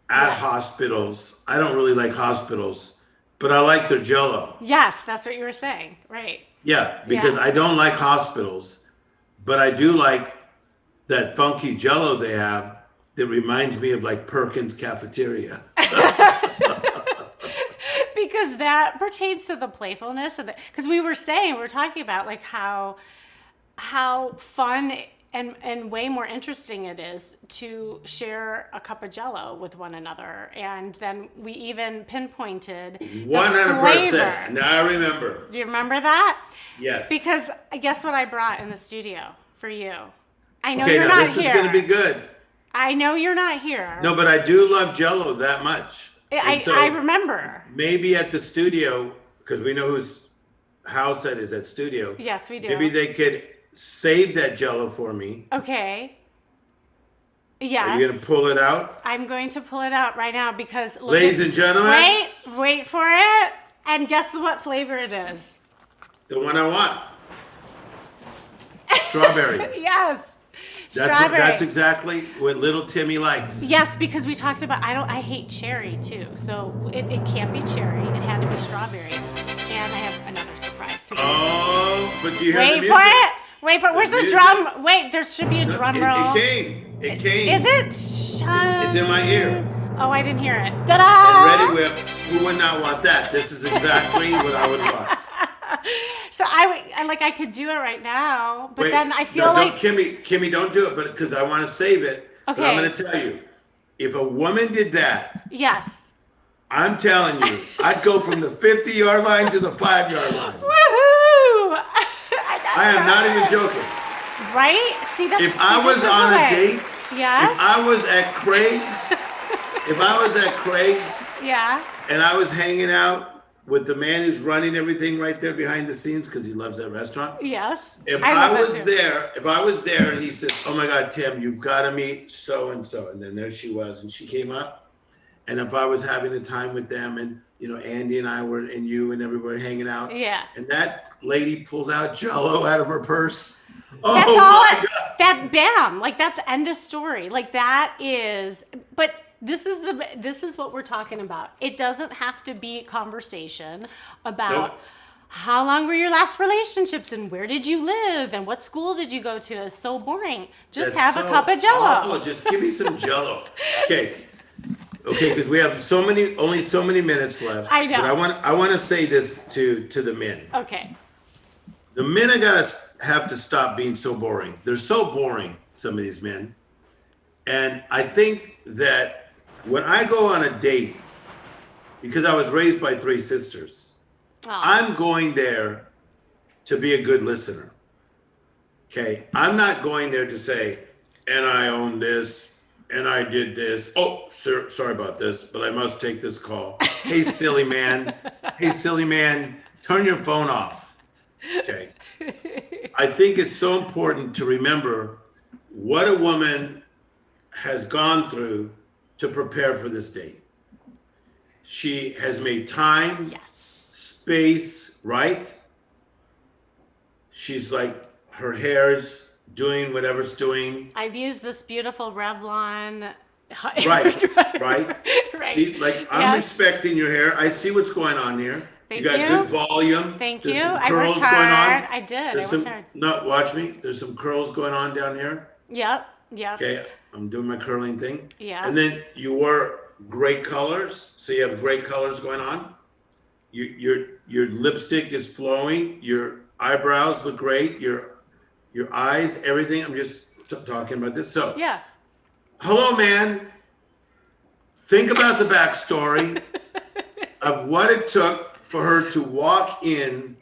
at hospitals. I don't really like hospitals, but I like their Jell-O. Yes, that's what you were saying. Right. Yeah, because I don't like hospitals, but I do like that funky Jell-O they have that reminds me of like Perkins Cafeteria. Because that pertains to the playfulness of because we were talking about like how fun and way more interesting it is to share a cup of Jell-O with one another. And then we even pinpointed 100%. Now I remember. Do you remember that? Yes. Because guess what I brought in the studio for you? I know Okay, you're now not this here. is going to be good. I know you're not here. No, but I do love Jell-O that much. I remember. Maybe at the studio, because we know whose house that is at studio. Yes, we do. Maybe they could save that Jell-O for me. Okay. Yes. Are you going to pull it out? I'm going to pull it out right now because... Ladies and gentlemen. Wait for it. And guess what flavor it is? The one I want. Strawberry. Yes. That's exactly what little Timmy likes. Yes, because we talked about, I hate cherry too. So it can't be cherry. It had to be strawberry. And I have another surprise to give. Oh, but do you hear the music? Wait for it. Where's the drum? Wait, there should be a drum roll. It came. Is it? It's in my ear. Oh, I didn't hear it. Ta-da! And Ready Whip, who would not want that? This is exactly what I would want. So I could do it right now, but then I feel like Kimmy, don't do it, but because I want to save it. Okay. But I'm going to tell you, if a woman did that, yes, I'm telling you, I'd go from the 50-yard line to the 5-yard line. Woohoo! I am not even joking. Right? See, that's if I was on a date, yes, if I was at Craig's, yeah, and I was hanging out with the man who's running everything right there behind the scenes because he loves that restaurant. Yes. If I was there and he said, "Oh my God, Tim, you've got to meet so and so," and then there she was, and she came up, and if I was having a time with them, and Andy and I were, and you and everybody hanging out, and that lady pulled out Jell-O out of her purse. Oh that's my God! That bam, like that's end of story. Like that is, but. This is what we're talking about. It doesn't have to be a conversation about how long were your last relationships and where did you live and what school did you go to. It's so boring. Just have a cup of Jell-O. Awful. Just give me some Jell-O. Okay, because we have only so many minutes left. I know. But I want to say this to the men. Okay. The men have to stop being so boring. They're so boring, some of these men. And I think that when I go on a date, because I was raised by 3 sisters, I'm going there to be a good listener. Okay? I'm not going there to say, and I own this, and I did this. Oh, sir, sorry about this, but I must take this call. Hey, silly man. Hey, silly man, turn your phone off. Okay? I think it's so important to remember what a woman has gone through to prepare for this date. She has made time, space, right? She's like, her hair's doing whatever it's doing. I've used this beautiful Revlon Right, right. Right. See, like, I'm Yes. respecting your hair. I see what's going on here. Thank you got you. good volume. Thank There's you. some I curls worked going hard. on. I did. There's I worked some, hard. no, watch me. There's some curls going on down here. Yep. Yep. Okay, I'm doing my curling thing. Yeah. And then you wore great colors, so you have great colors going on. Your lipstick is flowing. Your eyebrows look great. Your eyes, everything. I'm just talking about this. So Yeah. hello, man. Think about the backstory of what it took for her to walk in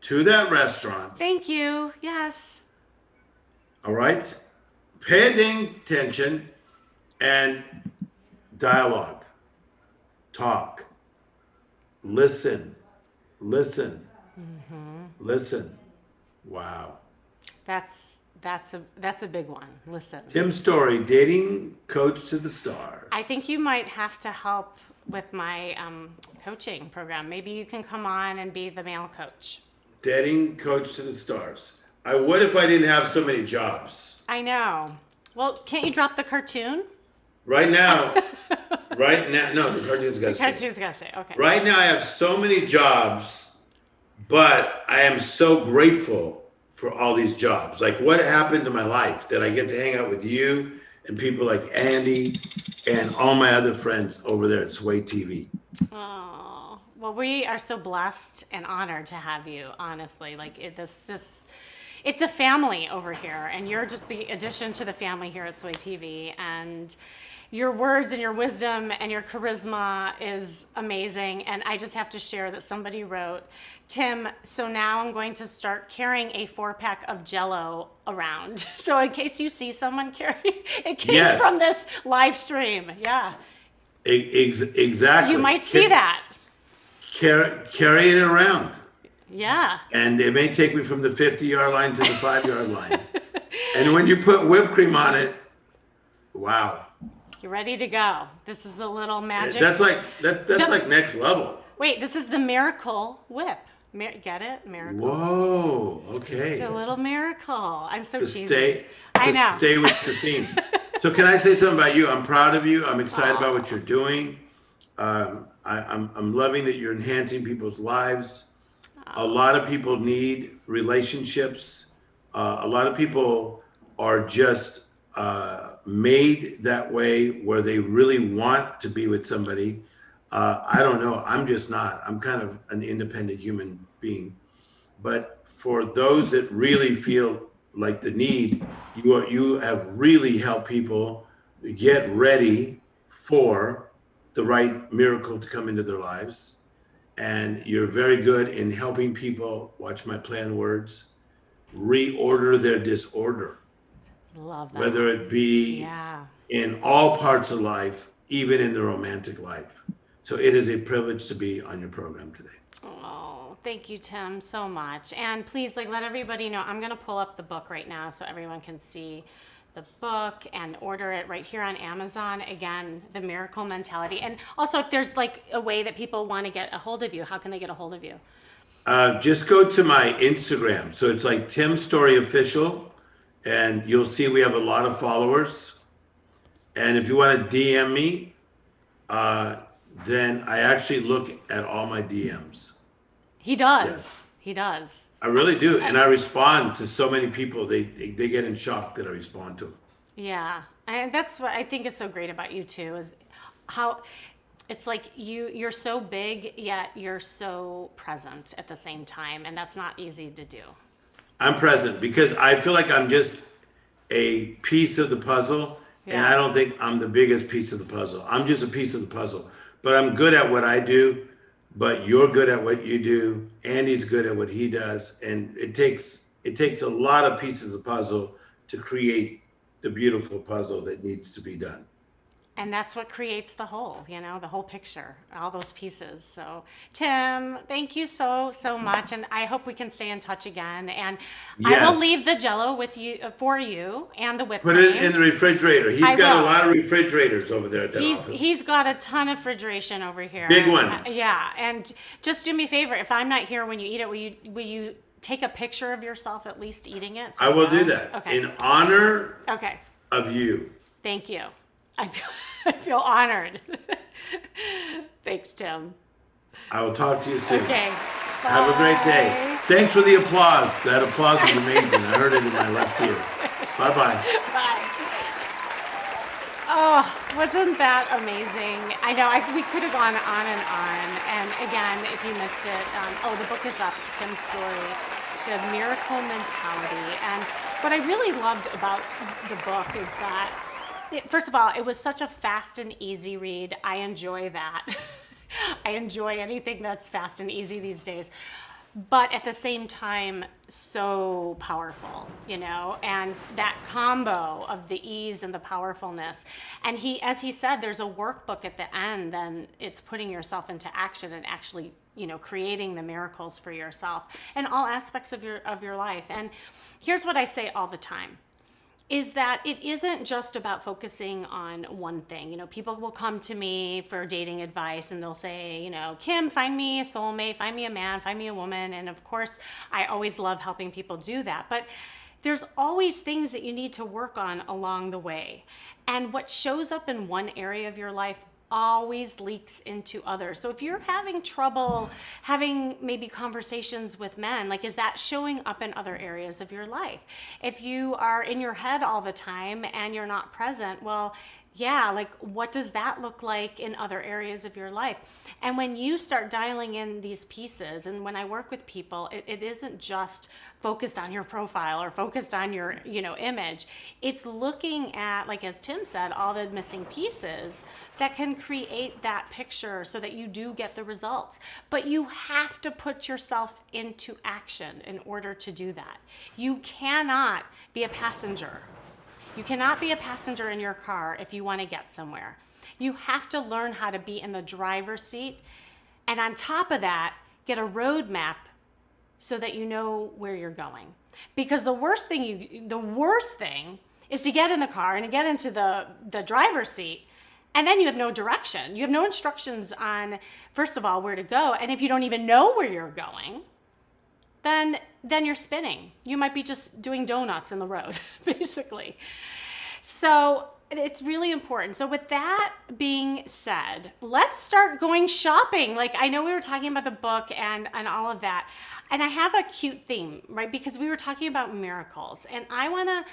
to that restaurant. Thank you. Yes. All right? Pay attention and dialogue. Talk. Listen. Listen. Listen. Wow. That's a big one. Listen. Tim Storey, dating coach to the stars. I think you might have to help with my coaching program. Maybe you can come on and be the male coach. Dating coach to the stars. I would if I didn't have so many jobs. I know. Well, can't you drop the cartoon? Right now, no, the cartoon's got to stay. Cartoon's gotta say, okay. Right now, I have so many jobs, but I am so grateful for all these jobs. Like, what happened to my life that I get to hang out with you and people like Andy and all my other friends over there at Sway TV. Oh, well, we are so blessed and honored to have you. Honestly, like it's a family over here, and you're just the addition to the family here at Sway TV. And your words and your wisdom and your charisma is amazing. And I just have to share that somebody wrote, Tim, so now I'm going to start carrying a 4-pack of Jell-O around. So in case you see someone carry, it came from this live stream. Yeah. Exactly. You might see that. Carry it around. Yeah. And it may take me from the 50-yard line to the 5-yard line. And when you put whipped cream on it, wow. You're ready to go. This is a little magic. That's like like next level. Wait, this is the Miracle Whip. Get it? Miracle. Whoa. Okay. It's a little miracle. I'm so cheesy. Stay with the theme. So can I say something about you? I'm proud of you. I'm excited about what you're doing. I'm loving that you're enhancing people's lives. A lot of people need relationships. A lot of people are just made that way where they really want to be with somebody. I don't know. I'm just not. I'm kind of an independent human being. But for those that really feel like the need, you have really helped people get ready for the right miracle to come into their lives. And you're very good in helping people, watch my play on words, reorder their disorder. Love that. Whether it be in all parts of life, even in the romantic life. So it is a privilege to be on your program today. Oh, thank you, Tim, so much. And please, let everybody know, I'm going to pull up the book right now so everyone can see the book and order it right here on Amazon. Again, The Miracle Mentality. And also, if there's a way that people want to get a hold of you, how can they get a hold of you? Just go to my Instagram. So it's like Tim Storey Official, and you'll see we have a lot of followers. And if you want to DM me, then I actually look at all my DMs. He does. Yes. He does. I really do. And I respond to so many people. They get in shock that I respond to them. Yeah. And that's what I think is so great about you too, is how it's like you're so big, yet you're so present at the same time. And that's not easy to do. I'm present because I feel like I'm just a piece of the puzzle. Yeah. And I don't think I'm the biggest piece of the puzzle. I'm just a piece of the puzzle. But I'm good at what I do. But you're good at what you do. Andy's good at what he does. And it takes a lot of pieces of the puzzle to create the beautiful puzzle that needs to be done. And that's what creates the whole, the whole picture, all those pieces. So, Tim, thank you so much. And I hope we can stay in touch again. And yes. I will leave the Jell-O with you for you and the whipped cream. Put it in the refrigerator. He's got a lot of refrigerators over there at that office. He's got a ton of refrigeration over here. Big ones. Yeah. And just do me a favor. If I'm not here when you eat it, will you take a picture of yourself at least eating it? I will do that. Okay. In honor of you. Thank you. I feel honored. Thanks, Tim. I will talk to you soon. Okay. Have a great day. Thanks for the applause. That applause was amazing. I heard it in my left ear. Bye-bye. Bye. Oh, wasn't that amazing? I know, we could have gone on and on. And again, if you missed it, the book is up, Tim's Storey, The Miracle Mentality. And what I really loved about the book is that, first of all, it was such a fast and easy read. I enjoy that. I enjoy anything that's fast and easy these days. But at the same time, so powerful, you know, and that combo of the ease and the powerfulness. And as he said, there's a workbook at the end, then it's putting yourself into action and actually, you know, creating the miracles for yourself in all aspects of your life. And here's what I say all the time, is that it isn't just about focusing on one thing. You know, people will come to me for dating advice and they'll say, you know, Kim, find me a soulmate, find me a man, find me a woman. And of course, I always love helping people do that. But there's always things that you need to work on along the way. And what shows up in one area of your life always leaks into others. So if you're having trouble having maybe conversations with men, like, is that showing up in other areas of your life? If you are in your head all the time and you're not present, well, yeah, like, what does that look like in other areas of your life? And when you start dialing in these pieces, and when I work with people, it isn't just focused on your profile or focused on your, you know, image. It's looking at, like, as Tim said, all the missing pieces that can create that picture so that you do get the results. But you have to put yourself into action in order to do that. You cannot be a passenger. You cannot be a passenger in your car if you want to get somewhere. You have to learn how to be in the driver's seat. And on top of that, get a roadmap so that you know where you're going. Because the worst thing is to get in the car and to get into the driver's seat, and then you have no direction. You have no instructions on, first of all, where to go. And if you don't even know where you're going, then you're spinning. You might be just doing donuts in the road, basically. So it's really important. So with that being said, let's start going shopping. Like, I know we were talking about the book and all of that, and I have a cute theme, right? Because we were talking about miracles, and I want to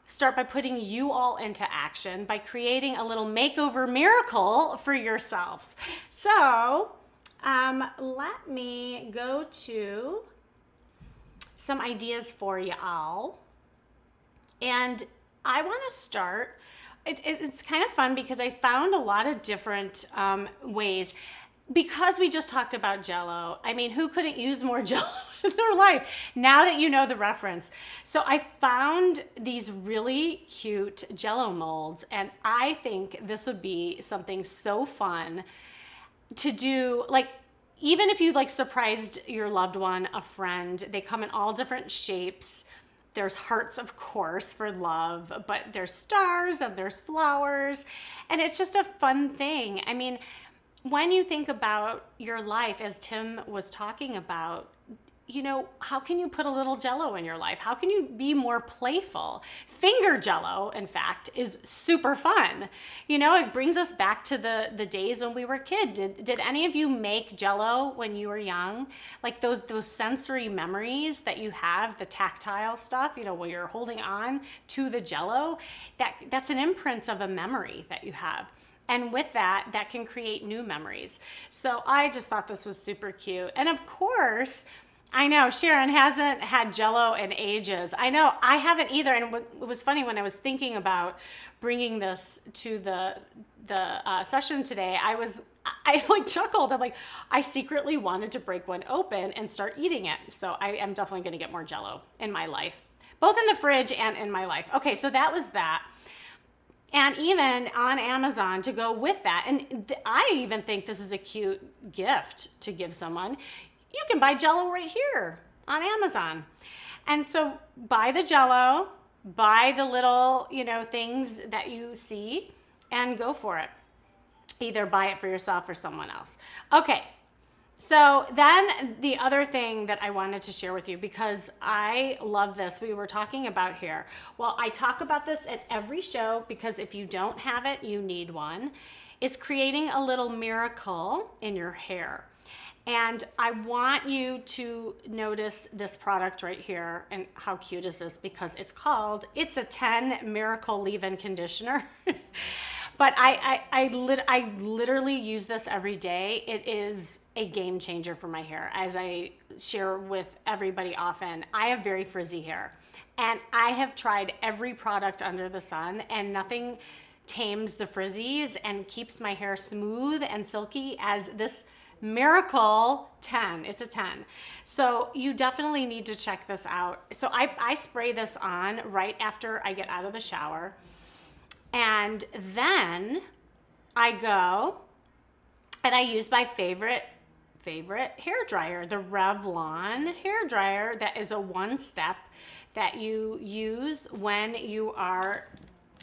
start by putting you all into action by creating a little makeover miracle for yourself. So let me go to some ideas for you all. And I want to start, it's kind of fun because I found a lot of different ways. Because we just talked about Jell-O, I mean, who couldn't use more Jell-O in their life now that you know the reference? So I found these really cute Jell-O molds, and I think this would be something so fun to do. Like, even if you like surprised your loved one, a friend, they come in all different shapes. There's hearts, of course, for love, but there's stars and there's flowers, and it's just a fun thing. I mean, when you think about your life, as Tim was talking about, you know, how can you put a little Jell-O in your life? How can you be more playful? Finger Jell-O, in fact, is super fun. You know, it brings us back to the days when we were kids. Did any of you make Jell-O when you were young? Like those sensory memories that you have, the tactile stuff, you know, where you're holding on to the Jell-O, that's an imprint of a memory that you have. And with that, that can create new memories. So I just thought this was super cute. And of course, I know Sharon hasn't had Jell-O in ages. I know I haven't either. And it was funny when I was thinking about bringing this to the session today, I like chuckled. I'm like, I secretly wanted to break one open and start eating it. So I am definitely going to get more Jell-O in my life, both in the fridge and in my life. Okay, so that was that. And even on Amazon to go with that, and I even think this is a cute gift to give someone. You can buy Jell-O right here on Amazon. And so buy the Jell-O, buy the little, you know, things that you see, and go for it. Either buy it for yourself or someone else. Okay, So then the other thing that I wanted to share with you, because I love this, we were talking about hair. Well, I talk about this at every show because if you don't have it, you need one, is creating a little miracle in your hair. And I want you to notice this product right here. And how cute is this? Because it's a 10 Miracle Leave-In Conditioner. But I literally use this every day. It is a game changer for my hair. As I share with everybody often, I have very frizzy hair. And I have tried every product under the sun and nothing tames the frizzies and keeps my hair smooth and silky as this Miracle 10. It's a 10. So you definitely need to check this out. So I spray this on right after I get out of the shower. And then I go and I use my favorite hair dryer, the Revlon hair dryer. That is a one-step that you use when you are,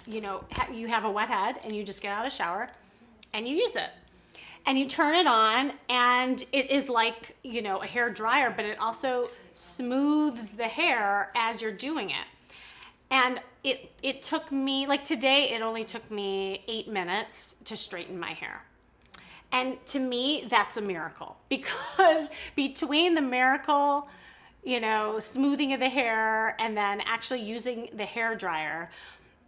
you have a wet head and you just get out of the shower and you use it. And you turn it on and it is like, a hair dryer, but it also smooths the hair as you're doing it. And it took me, like today, it only took me 8 minutes to straighten my hair. And to me, that's a miracle, because between the miracle, smoothing of the hair and then actually using the hair dryer,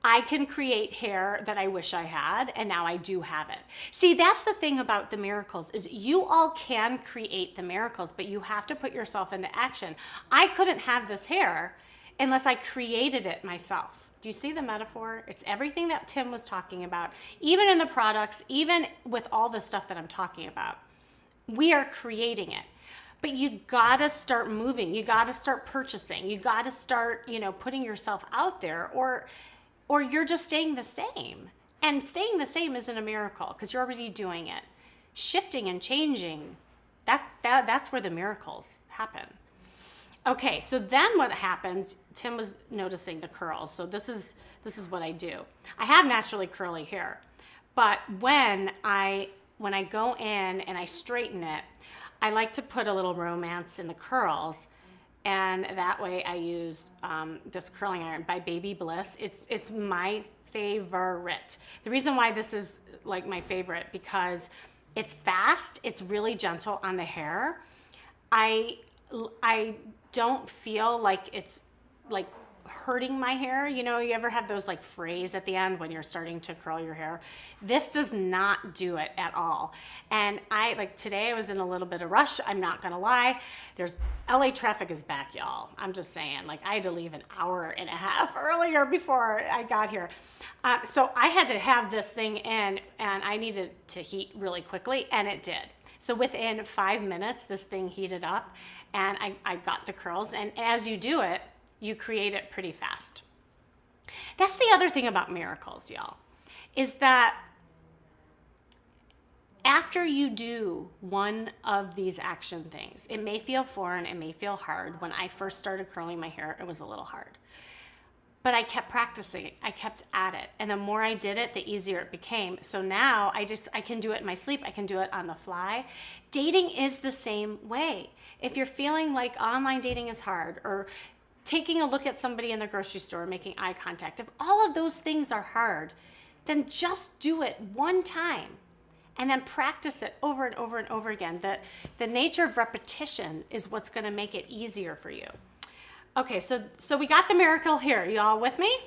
I can create hair that I wish I had, and now I do have it. See, that's the thing about the miracles, is you all can create the miracles, but you have to put yourself into action. I couldn't have this hair unless I created it myself. Do you see the metaphor? It's everything that Tim was talking about, even in the products, even with all the stuff that I'm talking about. We are creating it. But you gotta start moving. You gotta start purchasing. You gotta start, putting yourself out there, or you're just staying the same. And staying the same isn't a miracle because you're already doing it. Shifting and changing, that's where the miracles happen. Okay, so then what happens, Tim was noticing the curls. So this is what I do. I have naturally curly hair, but when I go in and I straighten it, I like to put a little romance in the curls. And that way I use this curling iron by Baby Bliss. It's my favorite. The reason why this is like my favorite, because it's fast, it's really gentle on the hair. I don't feel like it's like hurting my hair. You ever have those like frays at the end when you're starting to curl your hair? This does not do it at all. And today I was in a little bit of rush. I'm not gonna lie. LA traffic is back, y'all. I'm just saying, I had to leave an hour and a half earlier before I got here. So I had to have this thing in, and I needed to heat really quickly, and it did. So within 5 minutes, this thing heated up, and I got the curls. And as you do it, you create it pretty fast. That's the other thing about miracles, y'all, is that after you do one of these action things, it may feel foreign, it may feel hard. When I first started curling my hair, it was a little hard. But I kept practicing, I kept at it. And the more I did it, the easier it became. So now I can do it in my sleep, I can do it on the fly. Dating is the same way. If you're feeling like online dating is hard, or taking a look at somebody in the grocery store, making eye contact, if all of those things are hard, then just do it one time and then practice it over and over and over again. The nature of repetition is what's gonna make it easier for you. Okay, so we got the miracle here. You all with me?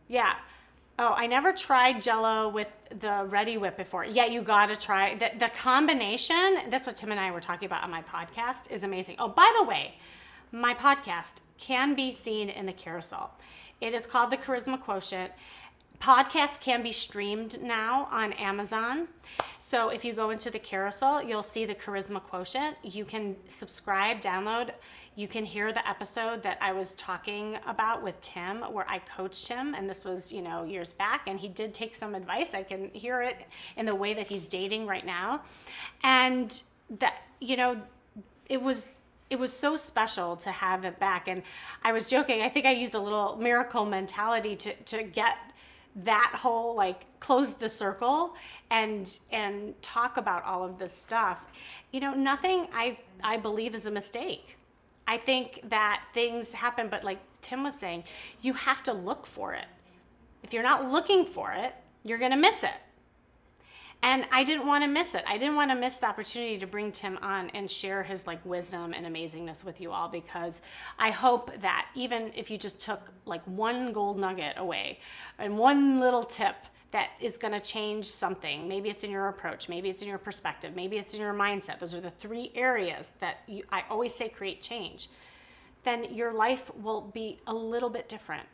Yeah. Oh, I never tried Jell-O with the Ready Whip before. Yeah, you gotta try. The combination, that's what Tim and I were talking about on my podcast, is amazing. Oh, by the way, my podcast can be seen in the carousel. It is called The Charisma Quotient. Podcasts can be streamed now on Amazon. So if you go into the carousel, you'll see The Charisma Quotient. You can subscribe, download. You can hear the episode that I was talking about with Tim, where I coached him, and this was, years back, and he did take some advice. I can hear it in the way that he's dating right now. And that, it was so special to have it back. And I was joking, I think I used a little miracle mentality to get that whole like close the circle and talk about all of this stuff. You know, nothing I believe is a mistake. I think that things happen, but like Tim was saying, you have to look for it. If you're not looking for it, you're gonna miss it. And I didn't want to miss it. I didn't want to miss the opportunity to bring Tim on and share his like wisdom and amazingness with you all, because I hope that even if you just took like one gold nugget away and one little tip that is going to change something, maybe it's in your approach, maybe it's in your perspective, maybe it's in your mindset. Those are the 3 areas that I always say create change. Then your life will be a little bit different.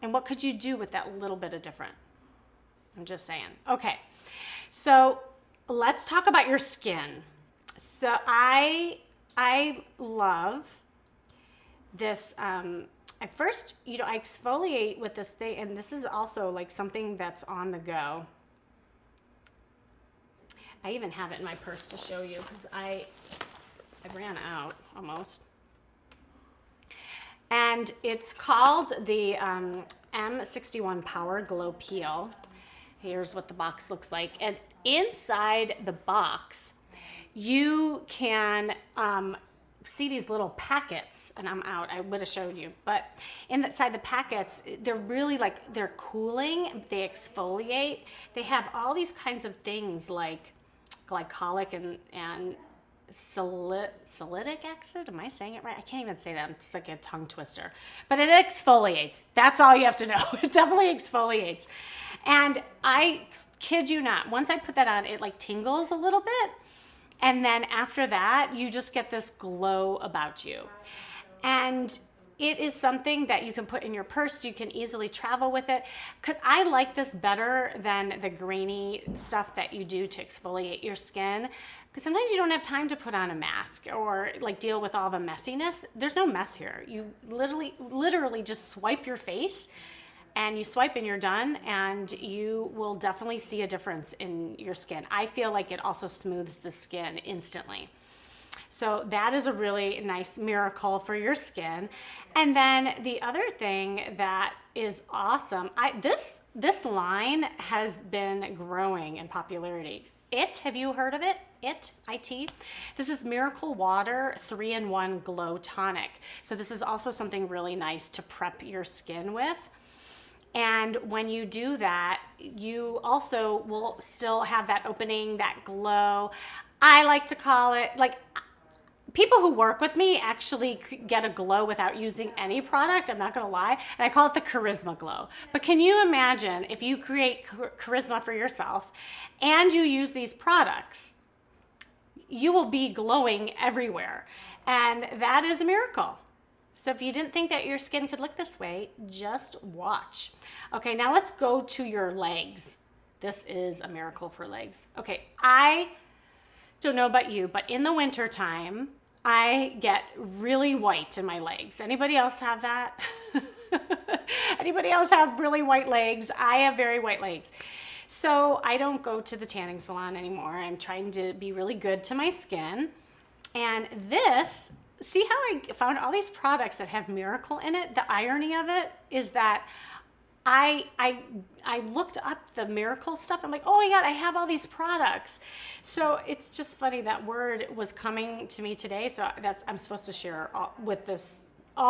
And what could you do with that little bit of different? I'm just saying. Okay. So let's talk about your skin. So I love this. At first, you know, I exfoliate with this thing, and this is also like something that's on the go. I even have it in my purse to show you because I ran out almost. And it's called the M61 Power Glow Peel. Here's what the box looks like. And inside the box, you can see these little packets, and I'm out, I would have showed you, but inside the packets, they're really like, they're cooling, they exfoliate. They have all these kinds of things like glycolic and salicylic acid. Am I saying it right? I can't even say that. It's like a tongue twister. But it exfoliates. That's all you have to know. It definitely exfoliates. And I kid you not, once I put that on, it like tingles a little bit. And then after that, you just get this glow about you. And it is something that you can put in your purse. You can easily travel with it. Because I like this better than the grainy stuff that you do to exfoliate your skin. Because sometimes you don't have time to put on a mask or like deal with all the messiness. There's no mess here. You literally just swipe your face, and you swipe and you're done, and you will definitely see a difference in your skin. I feel like it also smooths the skin instantly. So that is a really nice miracle for your skin. And then the other thing that is awesome, this line has been growing in popularity. Have you heard of it? IT. This is Miracle Water 3-in-1 Glow Tonic. So this is also something really nice to prep your skin with. And when you do that, you also will still have that opening, that glow. I like to call it, like, people who work with me actually get a glow without using any product. I'm not gonna lie. And I call it the charisma glow. But can you imagine if you create charisma for yourself and you use these products, you will be glowing everywhere. And that is a miracle. So if you didn't think that your skin could look this way, just watch. Okay, now let's go to your legs. This is a miracle for legs. Okay, I don't know about you, but in the winter time, I get really white in my legs. Anybody else have that? Anybody else have really white legs? I have very white legs. So I don't go to the tanning salon anymore. I'm trying to be really good to my skin. And this, see how I found all these products that have miracle in it? The irony of it is that I looked up the miracle stuff. I'm like, oh my God, I have all these products. So it's just funny that word was coming to me today. So I'm supposed to share all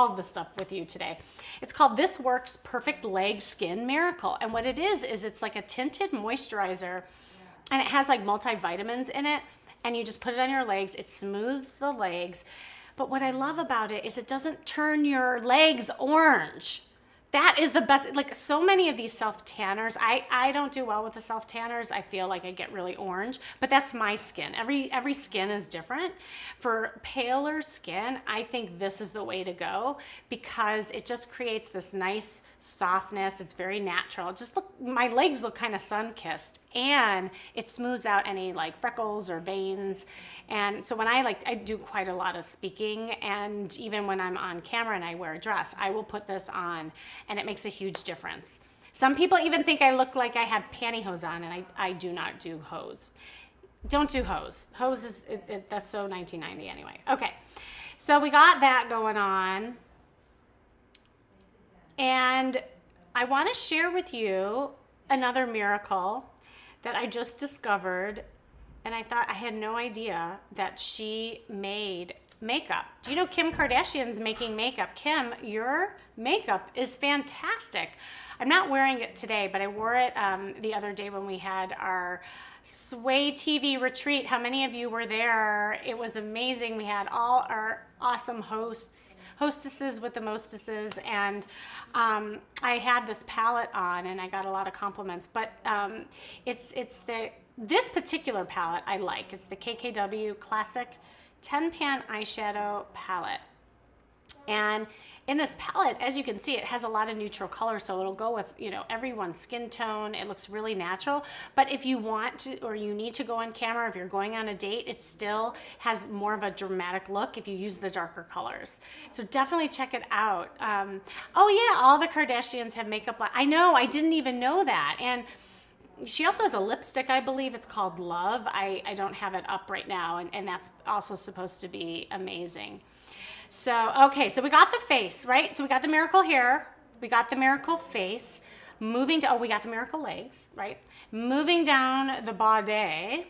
of the stuff with you today. It's called This Works Perfect Leg Skin Miracle. And what it is it's like a tinted moisturizer, and it has like multivitamins in it. And you just put it on your legs. It smooths the legs. But what I love about it is it doesn't turn your legs orange. That is the best. Like so many of these self-tanners, I don't do well with the self-tanners. I feel like I get really orange, but that's my skin. Every skin is different. For paler skin, I think this is the way to go because it just creates this nice softness. It's very natural. My legs look kind of sun-kissed, and it smooths out any like freckles or veins. And so when I do quite a lot of speaking, and even when I'm on camera and I wear a dress, I will put this on, and it makes a huge difference. Some people even think I look like I have pantyhose on, and I do not do hose. Don't do hose. Hose that's so 1990 anyway. Okay, so we got that going on. And I want to share with you another miracle that I just discovered, and I thought I had no idea that she made makeup. Do you know Kim Kardashian's making makeup? Kim, your makeup is fantastic. I'm not wearing it today, but I wore it the other day when we had our Sway TV retreat. How many of you were there? It was amazing. We had all our awesome hostesses with the mostesses, and I had this palette on, and I got a lot of compliments. But this particular palette I like. It's the KKW Classic 10-pan eyeshadow palette. And in this palette, as you can see, it has a lot of neutral colors, so it'll go with, everyone's skin tone. It looks really natural. But if you want to, or you need to go on camera, if you're going on a date, it still has more of a dramatic look if you use the darker colors. So definitely check it out. Oh yeah, all the Kardashians have makeup. I know, I didn't even know that. And she also has a lipstick, I believe. It's called Love. I don't have it up right now, and that's also supposed to be amazing. So, okay, so we got the face, right? So we got the miracle hair, we got the miracle face, we got the miracle legs, right? Moving down the body,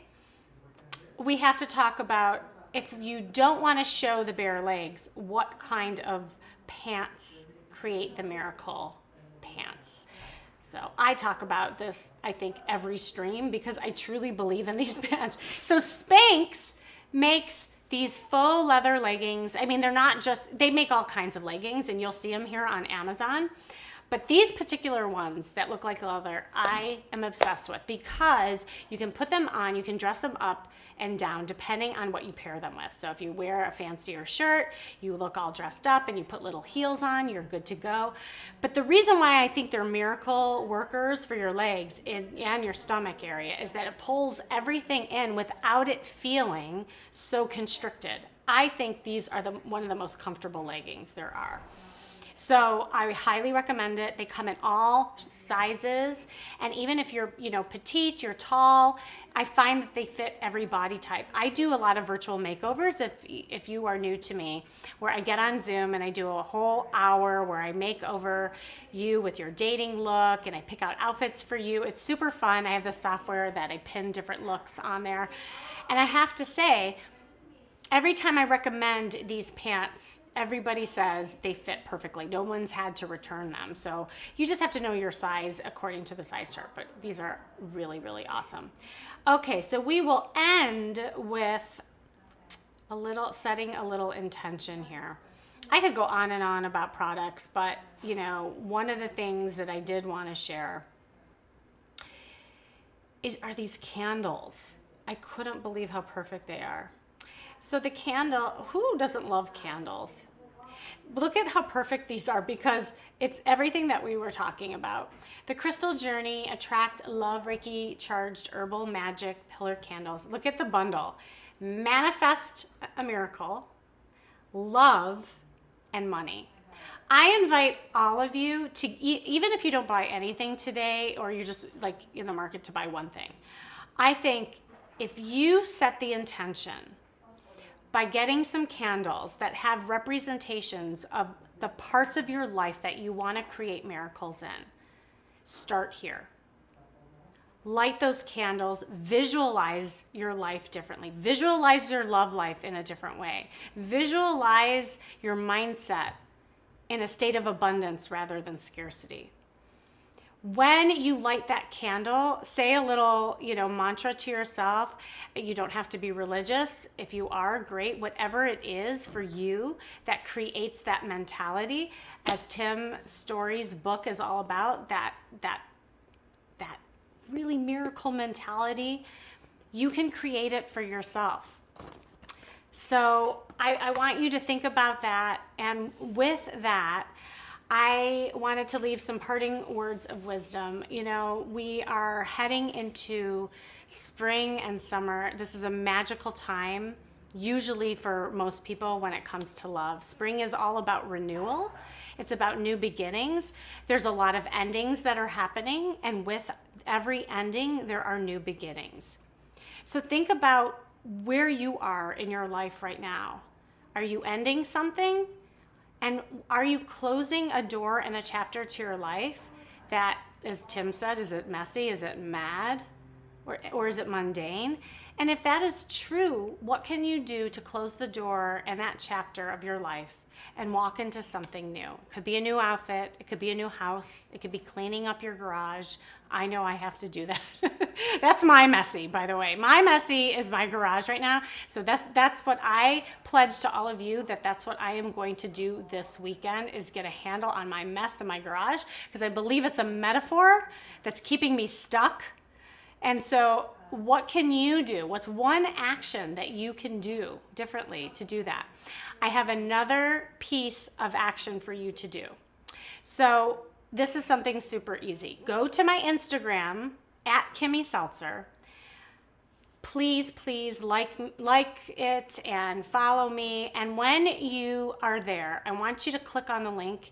we have to talk about, if you don't want to show the bare legs, what kind of pants create the miracle pants. So I talk about this, I think, every stream because I truly believe in these pants. So Spanx makes these faux leather leggings. I mean, they're not just, they make all kinds of leggings, and you'll see them here on Amazon. But these particular ones that look like leather, I am obsessed with because you can put them on, you can dress them up and down depending on what you pair them with. So if you wear a fancier shirt, you look all dressed up and you put little heels on, you're good to go. But the reason why I think they're miracle workers for your legs and your stomach area is that it pulls everything in without it feeling so constricted. I think these are one of the most comfortable leggings there are. So I highly recommend it. They come in all sizes, and even if you're, petite, you're tall, I find that they fit every body type. I do a lot of virtual makeovers, if you are new to me, where I get on Zoom and I do a whole hour where I make over you with your dating look, and I pick out outfits for you. It's super fun. I have the software that I pin different looks on there. And I have to say, every time I recommend these pants, everybody says they fit perfectly. No one's had to return them. So you just have to know your size according to the size chart, but these are really, really awesome. Okay, so we will end with setting a little intention here. I could go on and on about products, but one of the things that I did want to share are these candles. I couldn't believe how perfect they are. So the candle, who doesn't love candles? Look at how perfect these are because it's everything that we were talking about. The Crystal Journey Attract Love Reiki Charged Herbal Magic Pillar Candles. Look at the bundle. Manifest a miracle, love, and money. I invite all of you to, even if you don't buy anything today or you're just like in the market to buy one thing, I think if you set the intention by getting some candles that have representations of the parts of your life that you want to create miracles in, start here. Light those candles, visualize your life differently. Visualize your love life in a different way. Visualize your mindset in a state of abundance rather than scarcity. When you light that candle, say a little, mantra to yourself. You don't have to be religious. If you are, great. Whatever it is for you that creates that mentality, as Tim Storey's book is all about, that really miracle mentality, you can create it for yourself. So I want you to think about that. And with that, I wanted to leave some parting words of wisdom. We are heading into spring and summer. This is a magical time, usually for most people when it comes to love. Spring is all about renewal. It's about new beginnings. There's a lot of endings that are happening, and with every ending, there are new beginnings. So think about where you are in your life right now. Are you ending something? And are you closing a door and a chapter to your life that, as Tim said, is it messy? Is it mad? Or is it mundane? And if that is true, what can you do to close the door in that chapter of your life and walk into something new? It could be a new outfit. It could be a new house. It could be cleaning up your garage. I know I have to do that. That's my messy, by the way. My messy is my garage right now. So that's what I pledge to all of you, that's what I am going to do this weekend, is get a handle on my mess in my garage, because I believe it's a metaphor that's keeping me stuck. And so what can you do? What's one action that you can do differently to do that? I have another piece of action for you to do. So this is something super easy. Go to my Instagram at Kimmy'S. Please like it and follow me. And when you are there, I want you to click on the link.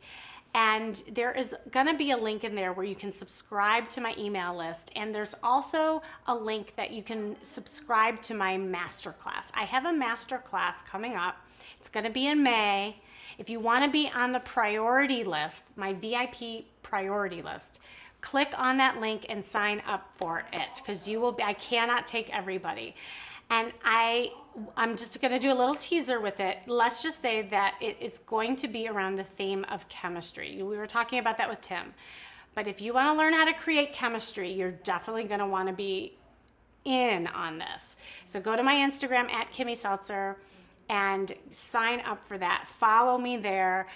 And there is gonna be a link in there where you can subscribe to my email list. And there's also a link that you can subscribe to my masterclass. I have a masterclass coming up. It's gonna be in May. If you wanna be on the priority list, my VIP priority list, click on that link and sign up for it, because I cannot take everybody. And I'm just gonna do a little teaser with it. Let's just say that it is going to be around the theme of chemistry. We were talking about that with Tim. But if you wanna learn how to create chemistry, you're definitely gonna wanna be in on this. So go to my Instagram at Kimmy'S and sign up for that. Follow me there.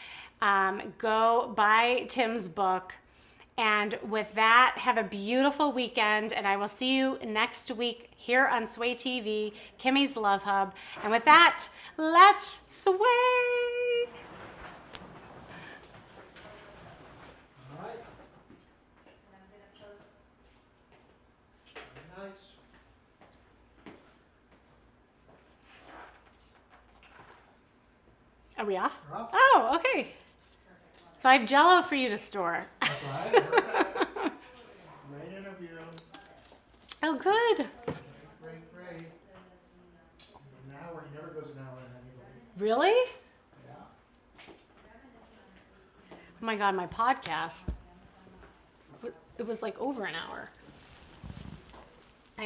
Go buy Tim's book. And with that, have a beautiful weekend, and I will see you next week here on Sway TV, Kimmy's Love Hub. And with that, let's sway! All right. Nice. Are we off? We're off. Oh, okay. So I have Jell-O for you to store. That's right. Great interview. Oh, good. Great. An hour, he never goes an hour in anybody. Really? Yeah. Oh my God, my podcast. It was like over an hour.